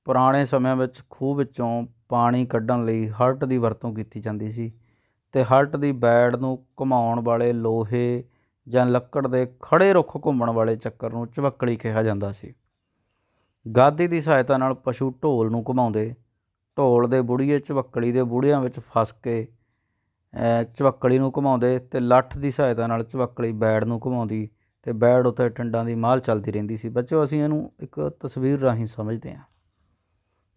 ਪੁਰਾਣੇ ਸਮਿਆਂ ਵਿੱਚ ਖੂਹ ਵਿੱਚੋਂ ਪਾਣੀ ਕੱਢਣ ਲਈ ਹਲਟ ਦੀ ਵਰਤੋਂ ਕੀਤੀ ਜਾਂਦੀ ਸੀ, ਅਤੇ ਹਲਟ ਦੀ ਬੈੜ ਨੂੰ ਘੁਮਾਉਣ ਵਾਲੇ ਲੋਹੇ ਜਾਂ ਲੱਕੜ ਦੇ ਖੜ੍ਹੇ ਰੁੱਖ ਘੁੰਮਣ ਵਾਲੇ ਚੱਕਰ ਨੂੰ ਚਵੱਕਲੀ ਕਿਹਾ ਜਾਂਦਾ ਸੀ। ਗਾਦੀ ਦੀ ਸਹਾਇਤਾ ਨਾਲ ਪਸ਼ੂ ਢੋਲ ਨੂੰ ਘੁਮਾਉਂਦੇ। ਢੋਲ ਦੇ ਬੁੜੀਏ ਚਵੱਕਲੀ ਦੇ ਬੁੜੀਆਂ ਵਿੱਚ ਫਸ ਕੇ ਚਵੱਕਲੀ ਨੂੰ ਘੁਮਾਉਂਦੇ, ਅਤੇ ਲੱਠ ਦੀ ਸਹਾਇਤਾ ਨਾਲ ਚਵੱਕਲੀ ਬੈੜ ਨੂੰ ਘੁਮਾਉਂਦੀ, ਅਤੇ ਬੈੜ ਉੱਤੇ ਟਿੰਡਾਂ ਦੀ ਮਾਲ ਚੱਲਦੀ ਰਹਿੰਦੀ ਸੀ। ਬੱਚਿਓ, ਅਸੀਂ ਇਹਨੂੰ ਇੱਕ ਤਸਵੀਰ ਰਾਹੀਂ ਸਮਝਦੇ ਹਾਂ।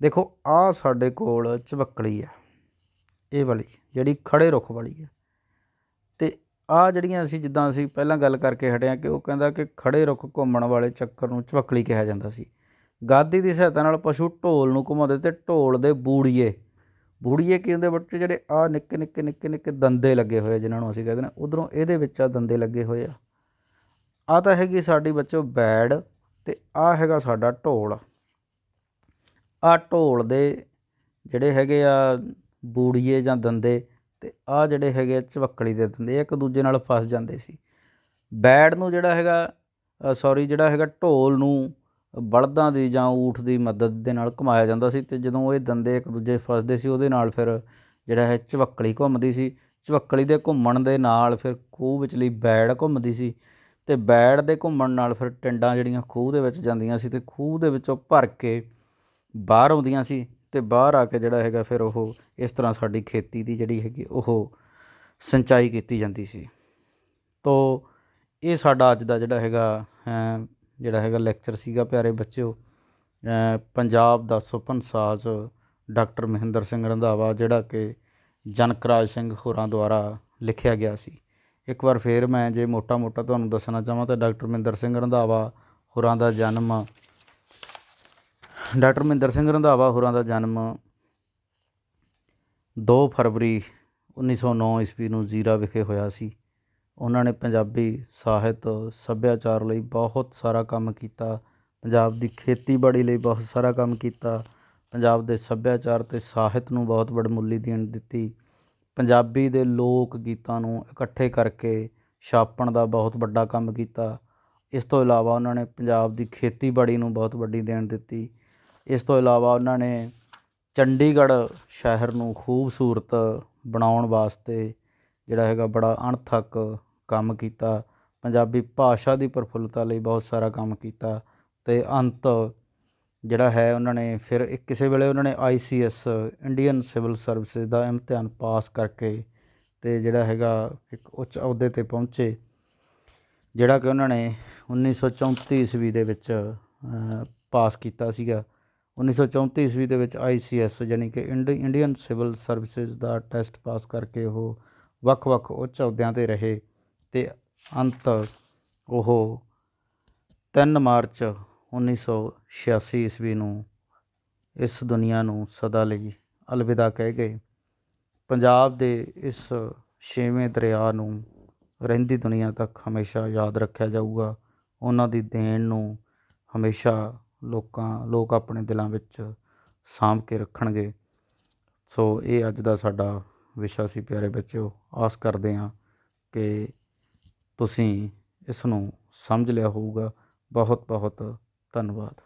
ਦੇਖੋ, ਆਹ ਸਾਡੇ ਕੋਲ ਚਵੱਕਲੀ ਹੈ, ਇਹ ਵਾਲੀ ਜਿਹੜੀ ਖੜ੍ਹੇ ਰੁੱਖ ਵਾਲੀ ਹੈ, ਅਤੇ ਆਹ ਜਿਹੜੀਆਂ ਜਿੱਦਾਂ ਅਸੀਂ ਪਹਿਲਾਂ ਗੱਲ ਕਰਕੇ ਹਟੇ ਹਾਂ ਕਿ ਉਹ ਕਹਿੰਦਾ ਕਿ ਖੜ੍ਹੇ ਰੁੱਖ ਘੁੰਮਣ ਵਾਲੇ ਚੱਕਰ ਨੂੰ ਚਵੱਕਲੀ ਕਿਹਾ ਜਾਂਦਾ ਸੀ। ਗਾਦੀ ਦੀ ਸਹਾਇਤਾ ਨਾਲ ਪਸ਼ੂ ਢੋਲ ਨੂੰ ਘੁਮਾਉਂਦੇ, ਅਤੇ ਢੋਲ ਦੇ ਬੂੜੀਏ ਕੀ ਹੁੰਦੇ ਬੱਚੇ, ਜਿਹੜੇ ਆਹ ਨਿੱਕੇ ਨਿੱਕੇ ਨਿੱਕੇ ਨਿੱਕੇ ਦੰਦੇ ਲੱਗੇ ਹੋਏ, ਜਿਨ੍ਹਾਂ ਨੂੰ ਅਸੀਂ ਕਹਿੰਦੇ ਨੇ, ਉੱਧਰੋਂ ਇਹਦੇ ਵਿੱਚ ਆ ਦੰਦੇ ਲੱਗੇ ਹੋਏ ਆ। ਆਹ ਤਾਂ ਹੈਗੀ ਸਾਡੀ ਬੱਚੋ ਬੈੜ, ਅਤੇ ਆਹ ਹੈਗਾ ਸਾਡਾ ਢੋਲ। ਆਹ ਢੋਲ ਦੇ ਜਿਹੜੇ ਹੈਗੇ ਆ ਬੂੜੀਏ ਜਾਂ ਦੰਦੇ, ਅਤੇ ਆਹ ਜਿਹੜੇ ਹੈਗੇ ਆ ਚਵੱਕਲੀ ਦੇ ਦੰਦੇ, ਇੱਕ ਦੂਜੇ ਨਾਲ ਫਸ ਜਾਂਦੇ ਸੀ। ਬੈੜ ਨੂੰ ਜਿਹੜਾ ਹੈਗਾ ਢੋਲ ਨੂੰ ਬਲਦਾਂ ਦੀ ਜਾਂ ਊਠ ਦੀ ਮਦਦ ਦੇ ਨਾਲ ਘੁਮਾਇਆ ਜਾਂਦਾ ਸੀ, ਅਤੇ ਜਦੋਂ ਇਹ ਦੰਦੇ ਇੱਕ ਦੂਜੇ ਫਸਦੇ ਸੀ, ਉਹਦੇ ਨਾਲ ਫਿਰ ਜਿਹੜਾ ਹੈ ਚਵੱਕਲੀ ਘੁੰਮਦੀ ਸੀ। ਚਵੱਕਲੀ ਦੇ ਘੁੰਮਣ ਦੇ ਨਾਲ ਫਿਰ ਖੂਹ ਵਿਚਲੀ ਬੈੜ ਘੁੰਮਦੀ ਸੀ, ਅਤੇ ਬੈੜ ਦੇ ਘੁੰਮਣ ਨਾਲ ਫਿਰ ਟਿੰਡਾਂ ਜਿਹੜੀਆਂ ਖੂਹ ਦੇ ਵਿੱਚ ਜਾਂਦੀਆਂ ਸੀ, ਅਤੇ ਖੂਹ ਦੇ ਵਿੱਚੋਂ ਭਰ ਕੇ ਬਾਹਰ ਆਉਂਦੀਆਂ ਸੀ, ਅਤੇ ਬਾਹਰ ਆ ਕੇ ਜਿਹੜਾ ਹੈਗਾ ਫਿਰ ਉਹ ਇਸ ਤਰ੍ਹਾਂ ਸਾਡੀ ਖੇਤੀ ਦੀ ਜਿਹੜੀ ਹੈਗੀ ਉਹ ਸਿੰਚਾਈ ਕੀਤੀ ਜਾਂਦੀ ਸੀ। ਤੋ ਇਹ ਸਾਡਾ ਅੱਜ ਦਾ ਜਿਹੜਾ ਹੈਗਾ ਲੈਕਚਰ ਸੀਗਾ ਪਿਆਰੇ ਬੱਚਿਓ। ਪੰਜਾਬ ਦਾ ਸੁਪਨ ਸਾਜ਼ ਡਾਕਟਰ ਮਹਿੰਦਰ ਸਿੰਘ ਰੰਧਾਵਾ, ਜਿਹੜਾ ਕਿ ਜਨਕ ਰਾਜ ਸਿੰਘ ਹੋਰਾਂ ਦੁਆਰਾ ਲਿਖਿਆ ਗਿਆ ਸੀ। ਇੱਕ ਵਾਰ ਫਿਰ ਮੈਂ ਜੇ ਮੋਟਾ ਤੁਹਾਨੂੰ ਦੱਸਣਾ ਚਾਹਾਂ ਤਾਂ ਡਾਕਟਰ ਮਹਿੰਦਰ ਸਿੰਘ ਰੰਧਾਵਾ ਹੋਰਾਂ ਦਾ ਜਨਮ 2 ਫਰਵਰੀ 1909 ਈਸਵੀ ਨੂੰ ਜ਼ੀਰਾ ਵਿਖੇ ਹੋਇਆ ਸੀ। ਉਹਨਾਂ ਨੇ ਪੰਜਾਬੀ ਸਾਹਿਤ ਸੱਭਿਆਚਾਰ ਲਈ ਬਹੁਤ ਸਾਰਾ ਕੰਮ ਕੀਤਾ, ਪੰਜਾਬ ਦੀ ਖੇਤੀਬਾੜੀ ਲਈ ਬਹੁਤ ਸਾਰਾ ਕੰਮ ਕੀਤਾ, ਪੰਜਾਬ ਦੇ ਸੱਭਿਆਚਾਰ ਅਤੇ ਸਾਹਿਤ ਨੂੰ ਬਹੁਤ ਵਡਮੁੱਲੀ ਦੇਣ ਦਿੱਤੀ, ਪੰਜਾਬੀ ਦੇ ਲੋਕ ਗੀਤਾਂ ਨੂੰ ਇਕੱਠੇ ਕਰਕੇ ਛਾਪਣ ਦਾ ਬਹੁਤ ਵੱਡਾ ਕੰਮ ਕੀਤਾ। ਇਸ ਤੋਂ ਇਲਾਵਾ ਉਹਨਾਂ ਨੇ ਪੰਜਾਬ ਦੀ ਖੇਤੀਬਾੜੀ ਨੂੰ ਬਹੁਤ ਵੱਡੀ ਦੇਣ ਦਿੱਤੀ। ਇਸ ਤੋਂ ਇਲਾਵਾ ਉਹਨਾਂ ਨੇ ਚੰਡੀਗੜ੍ਹ ਸ਼ਹਿਰ ਨੂੰ ਖੂਬਸੂਰਤ ਬਣਾਉਣ ਵਾਸਤੇ ਜਿਹੜਾ ਹੈਗਾ ਬੜਾ ਅਣਥੱਕ ਕੰਮ ਕੀਤਾ। ਪੰਜਾਬੀ ਭਾਸ਼ਾ ਦੀ ਪ੍ਰਫੁੱਲਤਾ ਲਈ ਬਹੁਤ ਸਾਰਾ ਕੰਮ ਕੀਤਾ, ਅਤੇ ਅੰਤ ਜਿਹੜਾ ਹੈ ਉਹਨਾਂ ਨੇ ਫਿਰ ਕਿਸੇ ਵੇਲੇ ਉਹਨਾਂ ਨੇ ICS ਇੰਡੀਅਨ ਸਿਵਲ ਸਰਵਿਸਿਜ਼ ਦਾ ਇਮਤਿਹਾਨ ਪਾਸ ਕਰਕੇ ਅਤੇ ਜਿਹੜਾ ਹੈਗਾ ਇੱਕ ਉੱਚ ਅਹੁਦੇ 'ਤੇ ਪਹੁੰਚੇ, ਜਿਹੜਾ ਕਿ ਉਹਨਾਂ ਨੇ 1934 ਈਸਵੀ ਦੇ ਵਿੱਚ ਪਾਸ ਕੀਤਾ ਸੀਗਾ। 1934 ਈਸਵੀ ਦੇ ਵਿੱਚ ICS ਯਾਨੀ ਕਿ ਇੰਡੀਅਨ ਸਿਵਲ ਸਰਵਿਸਿਜ਼ ਦਾ ਟੈਸਟ ਪਾਸ ਕਰਕੇ ਉਹ ਵੱਖ-ਵੱਖ ਉੱਚ ਅਹੁਦਿਆਂ 'ਤੇ ਰਹੇ, ਅਤੇ ਅੰਤ ਉਹ 3 ਮਾਰਚ 1986 ਈਸਵੀ ਨੂੰ ਇਸ ਦੁਨੀਆ ਨੂੰ ਸਦਾ ਲਈ ਅਲਵਿਦਾ ਕਹਿ ਗਏ। ਪੰਜਾਬ ਦੇ ਇਸ 6ਵੇਂ ਦਰਿਆ ਨੂੰ ਰਹਿੰਦੀ ਦੁਨੀਆ ਤੱਕ ਹਮੇਸ਼ਾ ਯਾਦ ਰੱਖਿਆ ਜਾਊਗਾ। ਉਹਨਾਂ ਦੀ ਦੇਣ ਨੂੰ ਹਮੇਸ਼ਾ ਲੋਕ ਆਪਣੇ ਦਿਲਾਂ ਵਿੱਚ ਸਾਂਭ ਕੇ ਰੱਖਣਗੇ। ਸੋ ਇਹ ਅੱਜ ਦਾ ਸਾਡਾ ਵਿਸ਼ਾ ਸੀ ਪਿਆਰੇ ਬੱਚਿਓ। ਆਸ ਕਰਦੇ ਹਾਂ ਕਿ ਤੁਸੀਂ ਇਸ ਨੂੰ ਸਮਝ ਲਿਆ ਹੋਊਗਾ। ਬਹੁਤ ਬਹੁਤ ਧੰਨਵਾਦ।